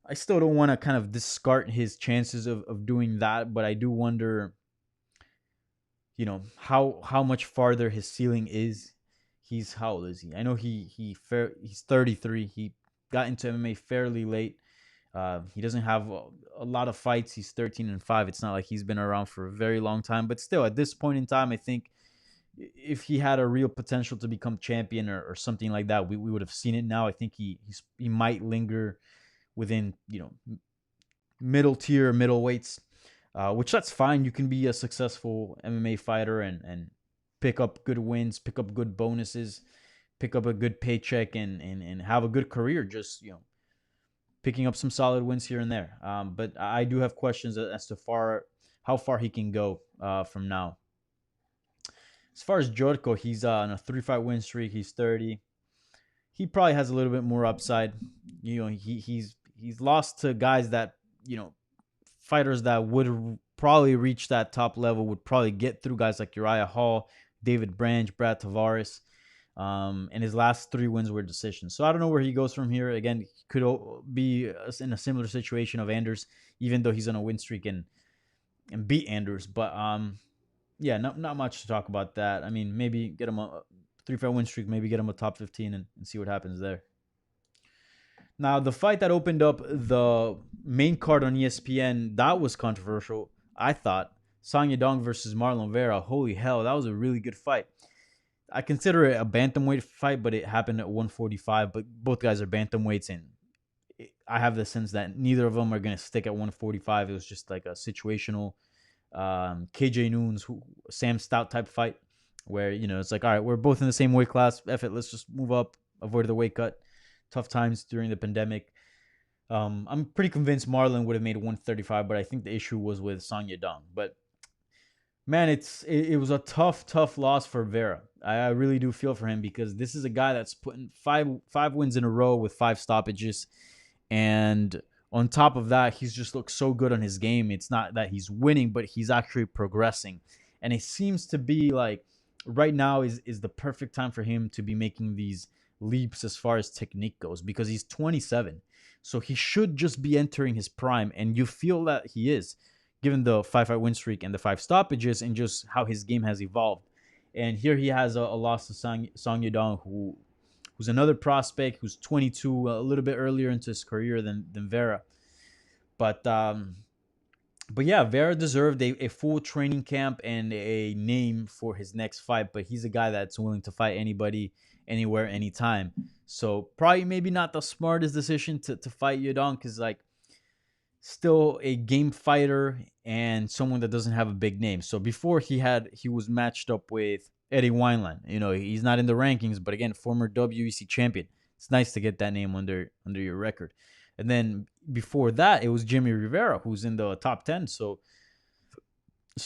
I still don't want to kind of discard his chances of doing that, but I do wonder, how much farther his ceiling is. He's how old is he? I know he's 33. He got into MMA fairly late. He doesn't have a lot of fights. He's 13-5. It's not like he's been around for a very long time, but still, at this point in time, I think if he had a real potential to become champion or something like that, we would have seen it now. I think he might linger within middle tier, middleweights, which that's fine. You can be a successful MMA fighter and pick up good wins, pick up good bonuses, pick up a good paycheck, and have a good career. Just picking up some solid wins here and there. But I do have questions as to how far he can go from now. As far as Jericho, he's on a 3-fight win streak. He's 30. He probably has a little bit more upside. He's lost to guys that fighters that would probably reach that top level, would probably get through guys like Uriah Hall, David Branch, Brad Tavares. And his last 3 wins were decisions. So I don't know where he goes from here. Again, he could be in a similar situation of Anders, even though he's on a win streak and beat Anders. But yeah, not much to talk about that. I mean, maybe get him a 3-fight win streak, maybe get him a top 15 and see what happens there. Now, the fight that opened up the main card on ESPN, that was controversial, I thought. Sonia Dong versus Marlon Vera. Holy hell, that was a really good fight. I consider it a bantamweight fight, but it happened at 145. But both guys are bantamweights, and I have the sense that neither of them are going to stick at 145. It was just like a situational KJ Noons, Sam Stout type fight where, it's like, all right, we're both in the same weight class. F it, let's just move up, avoid the weight cut. Tough times during the pandemic. I'm pretty convinced Marlon would have made 135, but I think the issue was with Sonia Dong. But man, it was a tough loss for Vera. I really do feel for him, because this is a guy that's putting five wins in a row with 5 stoppages, and on top of that, he's just looked so good on his game. It's not that he's winning, but he's actually progressing, and it seems to be like right now is the perfect time for him to be making these leaps as far as technique goes, because he's 27. So he should just be entering his prime, and you feel that he is, given the 5-fight win streak and the 5 stoppages and just how his game has evolved. And here he has a loss to Song Yadong, who's another prospect who's 22, a little bit earlier into his career than Vera. But yeah, Vera deserved a full training camp and a name for his next fight. But he's a guy that's willing to fight anybody, anywhere, anytime. So probably maybe not the smartest decision to fight Yadong, because like still a game fighter and someone that doesn't have a big name. So before he was matched up with Eddie Wineland. You know, he's not in the rankings, but again, former WEC champion. It's nice to get that name under your record. And then before that, it was Jimmy Rivera, who's in the top 10. So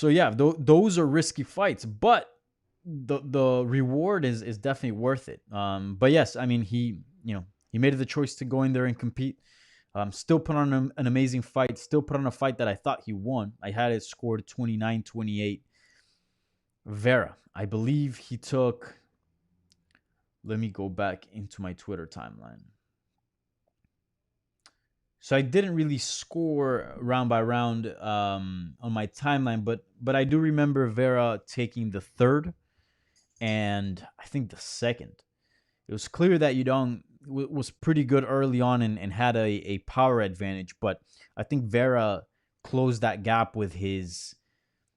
yeah, those are risky fights, but the reward is definitely worth it. But yes, I mean he made the choice to go in there and compete. Still put on an amazing fight. Still put on a fight that I thought he won. I had it scored 29-28. Vera, I believe he took. Let me go back into my Twitter timeline. So I didn't really score round by round on my timeline, but I do remember Vera taking the third and I think the second. It was clear that Yudong was pretty good early on and had a power advantage, but I think Vera closed that gap with his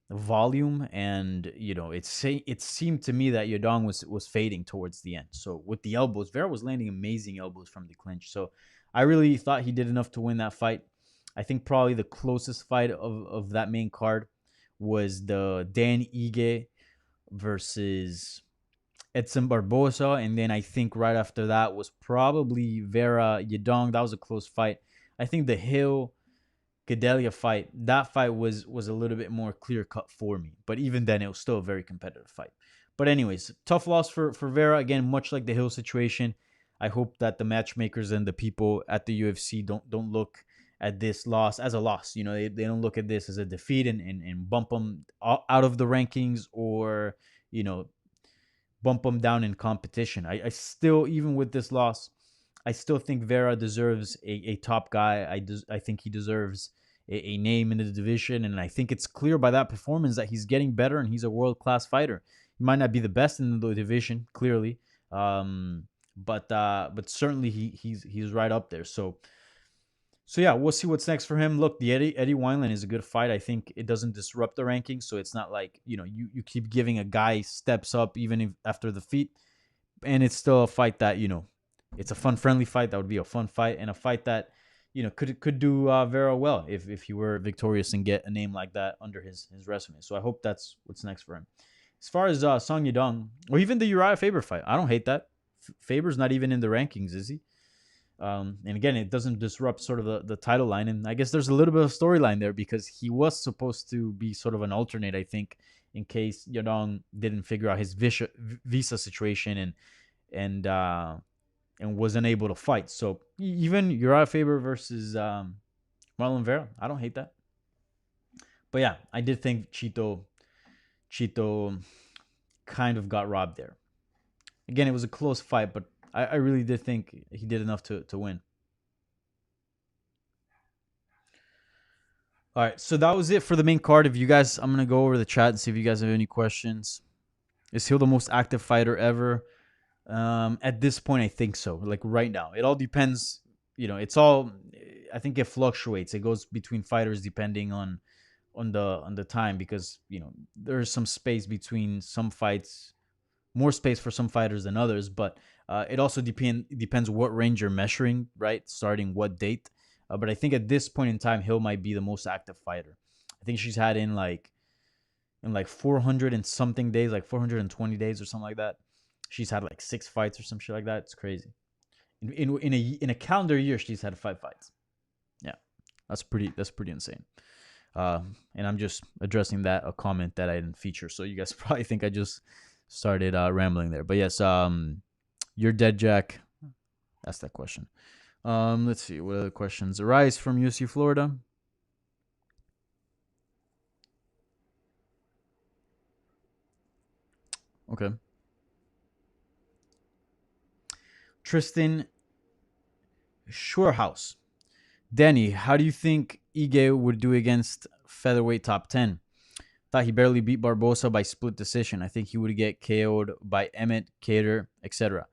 volume, and it seemed to me that Yudong was fading towards the end. So with the elbows, Vera was landing amazing elbows from the clinch. So I really thought he did enough to win that fight. I think probably the closest fight of that main card was the Dan Ige versus Edson Barbosa, and then I think right after that was probably Vera Yadong. That was a close fight. I think the Hill Gadelha fight, that fight was a little bit more clear cut for me. But even then, it was still a very competitive fight. But anyways, tough loss for Vera. Again, much like the Hill situation, I hope that the matchmakers and the people at the UFC don't look at this loss as a loss. They don't look at this as a defeat and bump them out of the rankings, or bump them down in competition. I still, even with this loss, I still think Vera deserves a top guy. I think he deserves a name in the division, and I think it's clear by that performance that he's getting better and he's a world-class fighter. He might not be the best in the division, clearly, but certainly he's right up there. So yeah, we'll see what's next for him. Look, the Eddie Wineland is a good fight. I think it doesn't disrupt the rankings, so it's not like you keep giving a guy steps up even if after the defeat, and it's still a fight that it's a fun, friendly fight. That would be a fun fight, and a fight that could do very well if he were victorious and get a name like that under his resume. So I hope that's what's next for him. As far as Song Yadong, or even the Uriah Faber fight, I don't hate that. Faber's not even in the rankings, is he? And again, it doesn't disrupt sort of the title line. And I guess there's a little bit of storyline there because he was supposed to be sort of an alternate, I think, in case Yadong didn't figure out his visa situation and wasn't able to fight. So even Uriah Faber versus Marlon Vera, I don't hate that. But yeah, I did think Chito kind of got robbed there. Again, it was a close fight, but I really did think he did enough to win. All right, so that was it for the main card. If you guys, I'm going to go over the chat and see if you guys have any questions. Is Hill the most active fighter ever? At this point, I think so. Like right now, it all depends. It's all. I think it fluctuates. It goes between fighters depending on the time, because there's some space between some fights, more space for some fighters than others. But it also depends what range you're measuring, right? Starting what date. But I think at this point in time, Hill might be the most active fighter. I think she's had in like 400 and something days, like 420 days or something like that. She's had like 6 fights or some shit like that. It's crazy. In a calendar year, she's had 5 fights. Yeah, that's pretty insane. And I'm just addressing a comment that I didn't feature. So you guys probably think I just started rambling there. But yes, you're dead, Jack. Ask that question. Let's see what other questions arise from UC Florida. Okay. Tristan Shorehouse. Danny, how do you think Ige would do against featherweight top 10? Thought he barely beat Barbosa by split decision. I think he would get KO'd by Emmett, Cater, etc.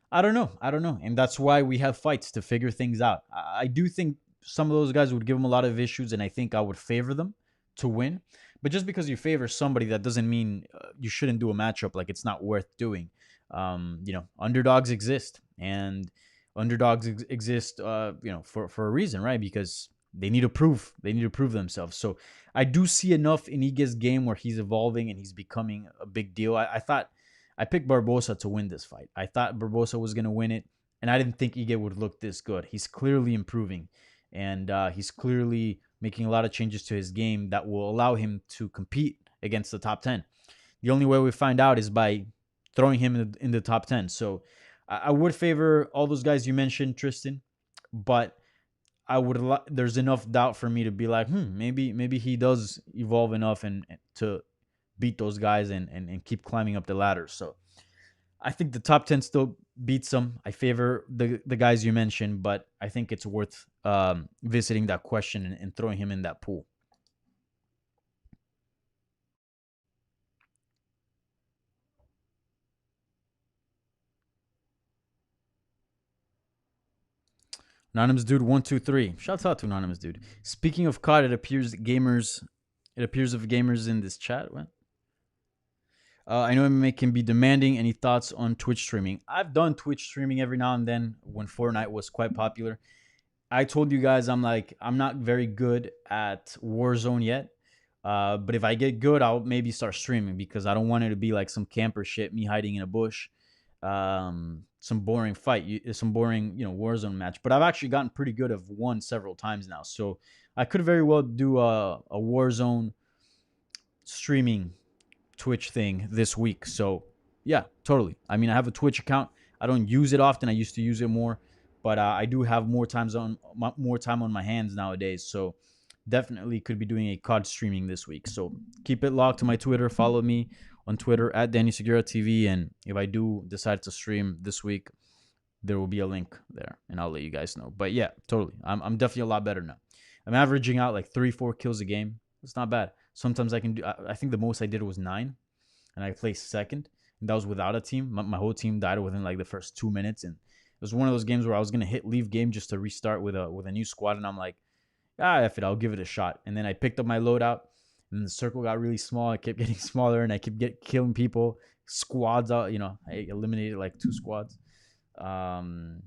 I don't know. I don't know. And that's why we have fights to figure things out. I do think some of those guys would give him a lot of issues, and I think I would favor them to win. But just because you favor somebody, that doesn't mean you shouldn't do a matchup like it's not worth doing. Underdogs exist, and underdogs exist, for a reason, right? Because they need to prove themselves. So I do see enough in Ige's game where he's evolving and he's becoming a big deal. I thought I picked Barbosa to win this fight. I thought Barbosa was going to win it, and I didn't think Ige would look this good. He's clearly improving, and he's clearly making a lot of changes to his game that will allow him to compete against the top 10. The only way we find out is by throwing him in the top 10. So I would favor all those guys you mentioned, Tristan, but there's enough doubt for me to be like, maybe he does evolve enough and to beat those guys and keep climbing up the ladder. So I think the top 10 still beats them. I favor the guys you mentioned, but I think it's worth visiting that question and throwing him in that pool. Anonymous Dude 123. Shouts out to Anonymous Dude. Speaking of COD, it appears of gamers in this chat. What? I know MMA can be demanding. Any thoughts on Twitch streaming? I've done Twitch streaming every now and then when Fortnite was quite popular. I told you guys I'm not very good at Warzone yet. But if I get good, I'll maybe start streaming because I don't want it to be like some camper shit, me hiding in a bush, some boring fight, some boring Warzone match. But I've actually gotten pretty good. I've won several times now, so I could very well do a Warzone streaming Twitch thing this week. So yeah, totally. I mean, I have a Twitch account. I don't use it often. I used to use it more, but I do have more time on my hands nowadays. So definitely could be doing a COD streaming this week. So keep it locked to my Twitter. Follow me on Twitter at Danny Segura TV. And if I do decide to stream this week, there will be a link there and I'll let you guys know. But yeah, totally. I'm definitely a lot better now. I'm averaging out like 3-4 kills a game. It's not bad. Sometimes I can do, I think the most I did was 9 and I placed second. And that was without a team. My whole team died within like the first 2 minutes. And it was one of those games where I was going to hit leave game just to restart with a new squad. And I'm like, F it, I'll give it a shot. And then I picked up my loadout and the circle got really small. It kept getting smaller and I kept killing people. Squads out, I eliminated like 2 squads. So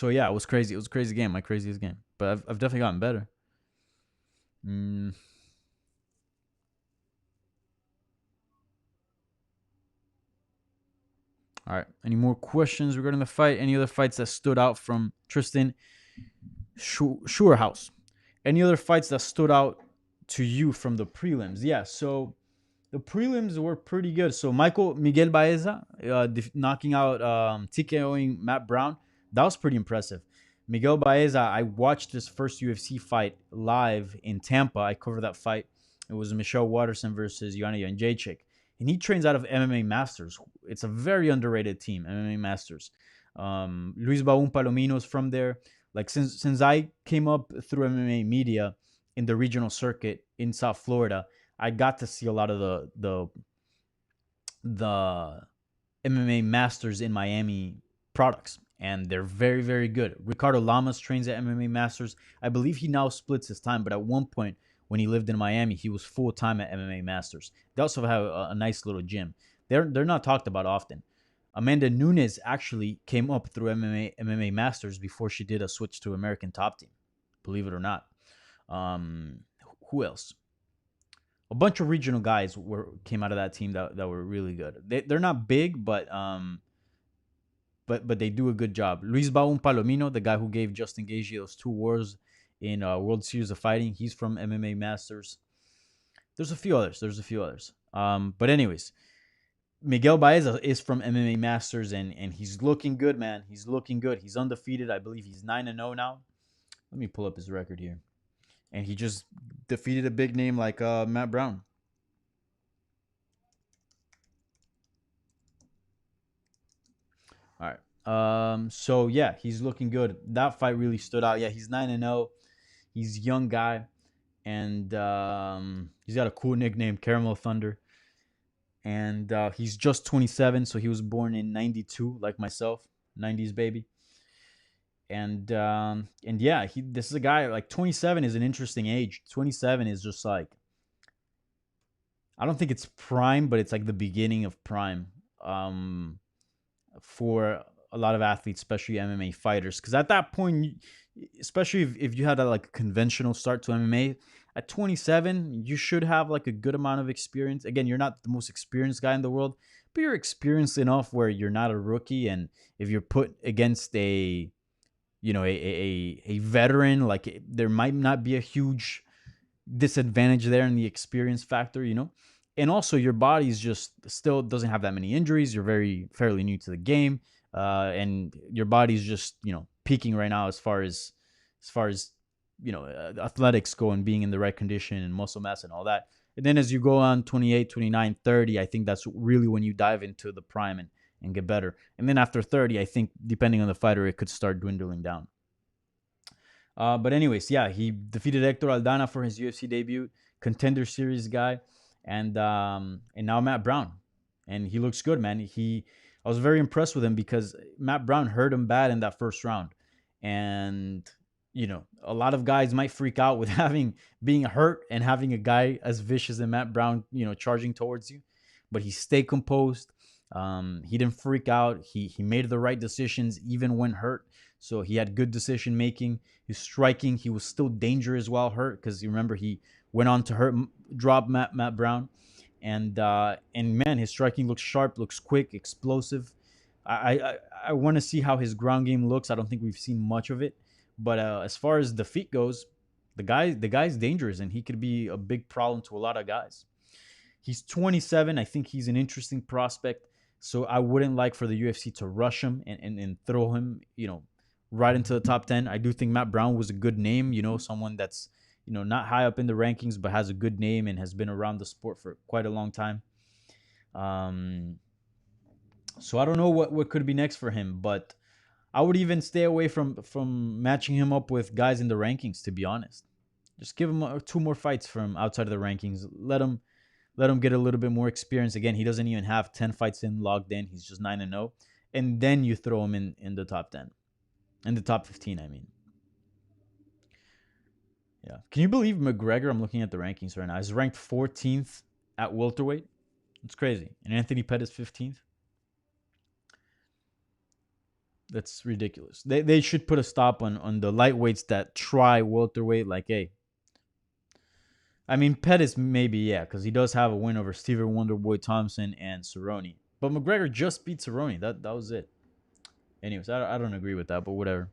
yeah, it was crazy. It was a crazy game, my craziest game. But I've definitely gotten better. All right. Any more questions regarding the fight? Any other fights that stood out from Tristan Shorehouse? Any other fights that stood out to you from the prelims? Yeah, so the prelims were pretty good. So Miguel Baeza knocking out TKOing Matt Brown. That was pretty impressive. Miguel Baeza, I watched his first UFC fight live in Tampa. I covered that fight. It was Michelle Watterson versus Joanna Jędrzejczyk. And he trains out of MMA Masters. It's a very underrated team, MMA Masters. Luis Baum Palomino's from there. Like since I came up through MMA media in the regional circuit in South Florida, I got to see a lot of the MMA Masters in Miami products, and they're very, very good. Ricardo Lamas trains at MMA Masters. I believe he now splits his time, but at one point when he lived in Miami, he was full time at MMA Masters. They also have a nice little gym. They're not talked about often. Amanda Nunes actually came up through MMA Masters before she did a switch to American Top Team. Believe it or not. Who else? A bunch of regional guys came out of that team that were really good. They're not big, but they do a good job. Luis Baum Palomino, the guy who gave Justin Gaethje those 2 wars in World Series of Fighting, he's from MMA Masters. There's a few others. But anyways, Miguel Baeza is from MMA Masters, and he's looking good, man. He's looking good. He's undefeated. I believe he's 9-0 now. Let me pull up his record here. And he just defeated a big name like Matt Brown. All right. So yeah, he's looking good. That fight really stood out. Yeah, he's 9-0. He's a young guy, and he's got a cool nickname, Caramel Thunder. And he's just 27, so he was born in '92, like myself, '90s baby. And yeah, this is a guy like 27 is an interesting age. 27 is just like, I don't think it's prime, but it's like the beginning of prime. For a lot of athletes, especially MMA fighters. Because at that point, especially if you had a like conventional start to MMA, at 27, you should have like a good amount of experience. Again, you're not the most experienced guy in the world, but you're experienced enough where you're not a rookie. And if you're put against a veteran, like there might not be a huge disadvantage there in the experience factor. And also your body's just still doesn't have that many injuries. You're fairly new to the game, and your body's just peaking right now as far as athletics go and being in the right condition and muscle mass and all that. And then as you go on 28, 29, 30, I think that's really when you dive into the prime and get better. And then after 30, I think depending on the fighter, it could start dwindling down. But anyways, yeah, he defeated Hector Aldana for his UFC debut, Contender Series guy, and now Matt Brown, and he looks good, man. I was very impressed with him because Matt Brown hurt him bad in that first round, and a lot of guys might freak out with being hurt and having a guy as vicious as Matt Brown, charging towards you, but he stayed composed. He didn't freak out. He made the right decisions even when hurt. So he had good decision making. His striking, he was still dangerous while hurt because you remember he went on to drop Matt Brown, and man, his striking looks sharp, looks quick, explosive. I want to see how his ground game looks. I don't think we've seen much of it, but as far as the feet goes, the guy's dangerous and he could be a big problem to a lot of guys. He's 27. I think he's an interesting prospect. So I wouldn't like for the UFC to rush him and throw him, right into the top 10. I do think Matt Brown was a good name, someone that's, not high up in the rankings, but has a good name and has been around the sport for quite a long time. So I don't know what could be next for him, but I would even stay away from matching him up with guys in the rankings, to be honest. Just give him two more fights from outside of the rankings. Let him get a little bit more experience. Again, he doesn't even have 10 fights logged in. He's just 9-0. And then you throw him in the top 10. In the top 15, I mean. Yeah. Can you believe McGregor, I'm looking at the rankings right now, is ranked 14th at welterweight? It's crazy. And Anthony Pettis 15th? That's ridiculous. They should put a stop on the lightweights that try welterweight. Like, hey, I mean, Pettis maybe, yeah, because he does have a win over Steven Wonderboy Thompson and Cerrone. But McGregor just beat Cerrone. That was it. Anyways, I don't agree with that, but whatever.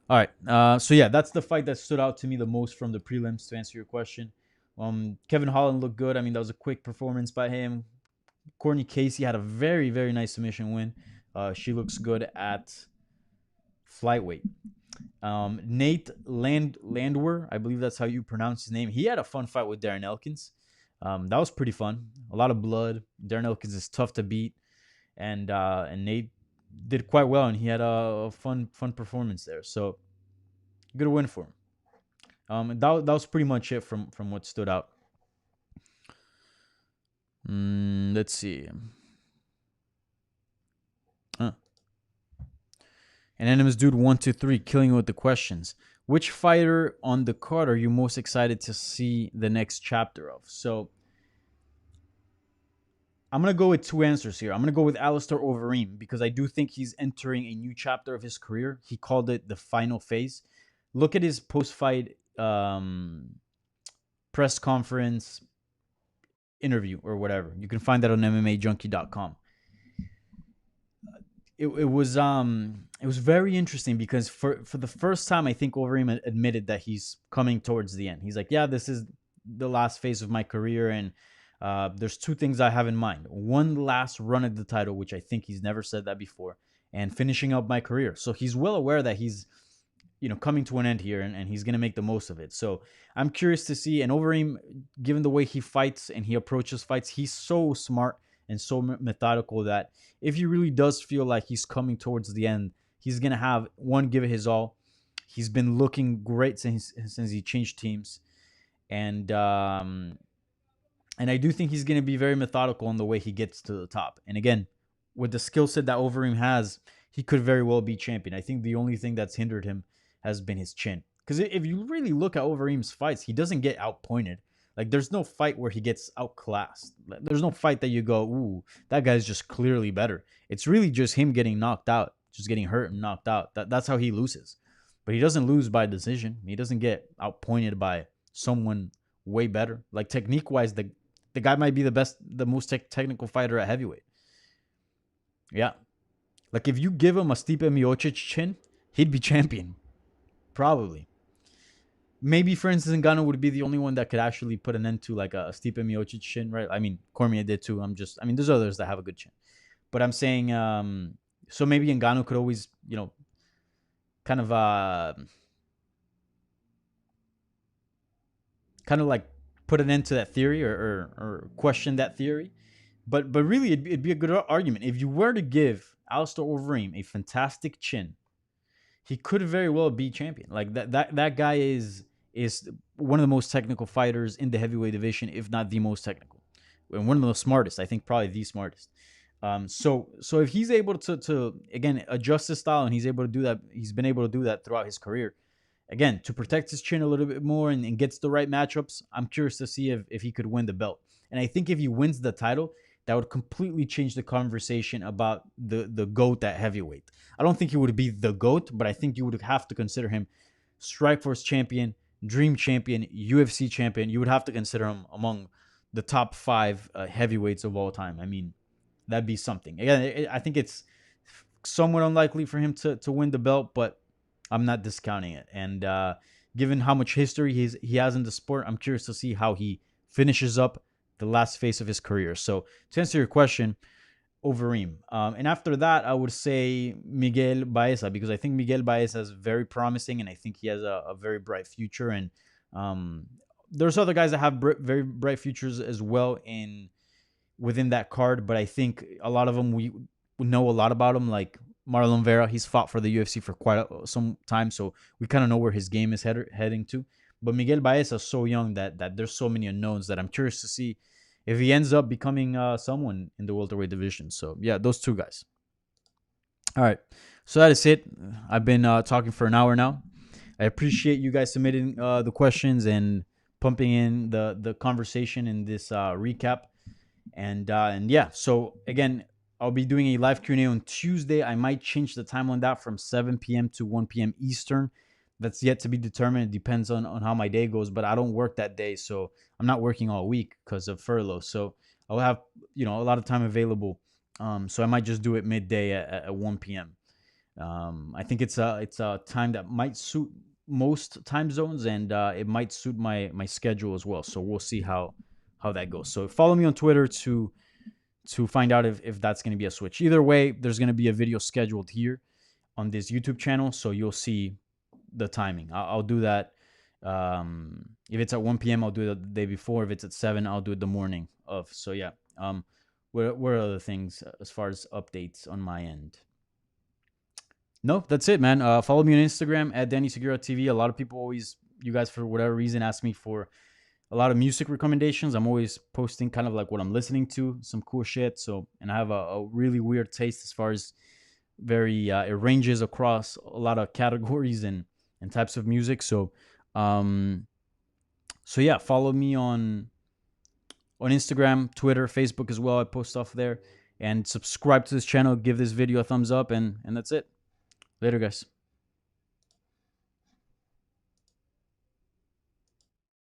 All right. So, yeah, that's the fight that stood out to me the most from the prelims, to answer your question. Kevin Holland looked good. I mean, that was a quick performance by him. Courtney Casey had a very, very nice submission win. She looks good at flyweight. Nate Landwehr, I believe that's how you pronounce his name. He had a fun fight with Darren Elkins. That was pretty fun. A lot of blood. Darren Elkins is tough to beat, and Nate did quite well, and he had a fun performance there. So good win for him. That was pretty much it from what stood out. Let's see. Anonymous Dude 123 killing it with the questions. Which fighter on the card are you most excited to see the next chapter of? So I'm going to go with two answers here. I'm going to go with Alistair Overeem because I do think he's entering a new chapter of his career. He called it the final phase. Look at his post-fight press conference interview or whatever. You can find that on MMAJunkie.com. It was very interesting because for the first time, I think Overeem admitted that he's coming towards the end. He's like, yeah, this is the last phase of my career, and there's two things I have in mind. One last run at the title, which I think he's never said that before, and finishing up my career. So he's well aware that he's coming to an end here, and he's going to make the most of it. So I'm curious to see. And Overeem, given the way he fights and he approaches fights, he's so smart and so methodical that if he really does feel like he's coming towards the end, he's gonna have one, give it his all. He's been looking great since he changed teams, and I do think he's gonna be very methodical in the way he gets to the top. And again, with the skill set that Overeem has, he could very well be champion. I think the only thing that's hindered him has been his chin. Because if you really look at Overeem's fights, he doesn't get outpointed. Like, there's no fight where he gets outclassed. There's no fight that you go, ooh, that guy's just clearly better. It's really just him getting knocked out, just getting hurt and knocked out. That's how he loses. But he doesn't lose by decision. He doesn't get outpointed by someone way better. Like, technique-wise, the guy might be the most technical fighter at heavyweight. Yeah. Like, if you give him a Stipe Miocic chin, he'd be champion. Probably. Maybe, for instance, Ngannou would be the only one that could actually put an end to like a Stipe Miocic chin, right? I mean, Cormier did too. There's others that have a good chin. But I'm saying, so maybe Ngannou could always, kind of like put an end to that theory or question that theory. But really, it'd be a good argument. If you were to give Alistair Overeem a fantastic chin, he could very well be champion. Like that guy is one of the most technical fighters in the heavyweight division, if not the most technical, and one of the smartest. I think probably the smartest. So if he's able to again adjust his style, and he's able to do that, he's been able to do that throughout his career. Again, to protect his chin a little bit more and gets the right matchups, I'm curious to see if he could win the belt. And I think if he wins the title, that would completely change the conversation about the GOAT at heavyweight. I don't think he would be the GOAT, but I think you would have to consider him Strikeforce champion, Dream champion, UFC champion. You would have to consider him among the top 5 heavyweights of all time. I mean, that'd be something. Again, I think it's somewhat unlikely for him to win the belt, but I'm not discounting it. And given how much history he has in the sport, I'm curious to see how he finishes up the last phase of his career. So to answer your question, Overeem. And after that, I would say Miguel Baeza, because I think Miguel Baeza is very promising, and I think he has a very bright future. And there's other guys that have very bright futures as well within that card, but I think a lot of them we know a lot about them, like Marlon Vera. He's fought for the UFC for quite some time, so we kind of know where his game is heading to. But Miguel Baeza is so young that there's so many unknowns that I'm curious to see if he ends up becoming someone in the welterweight division. So, yeah, those two guys. All right. So that is it. I've been talking for an hour now. I appreciate you guys submitting the questions and pumping in the conversation in this recap. And yeah, so again, I'll be doing a live Q&A on Tuesday. I might change the time on that from 7 p.m. to 1 p.m. Eastern. That's yet to be determined. It depends on how my day goes, but I don't work that day, so I'm not working all week because of furlough. So I'll have a lot of time available. So I might just do it midday at 1 p.m. I think it's a time that might suit most time zones, and it might suit my schedule as well. So we'll see how that goes. So follow me on Twitter to find out if that's going to be a switch. Either way, there's going to be a video scheduled here on this YouTube channel, so you'll see the timing. I'll do that. If it's at 1 p.m., I'll do it the day before. If it's at 7, I'll do it the morning of. So yeah. What are other things as far as updates on my end? No, that's it, man. Follow me on Instagram at Danny Segura TV. A lot of people you guys, for whatever reason, ask me for a lot of music recommendations. I'm always posting kind of like what I'm listening to, some cool shit. So, and I have a really weird taste as far as it ranges across a lot of categories and types of music. So yeah, follow me on Instagram, Twitter, Facebook as well. I post stuff there, and subscribe to this channel. Give this video a thumbs up, and that's it. Later, guys.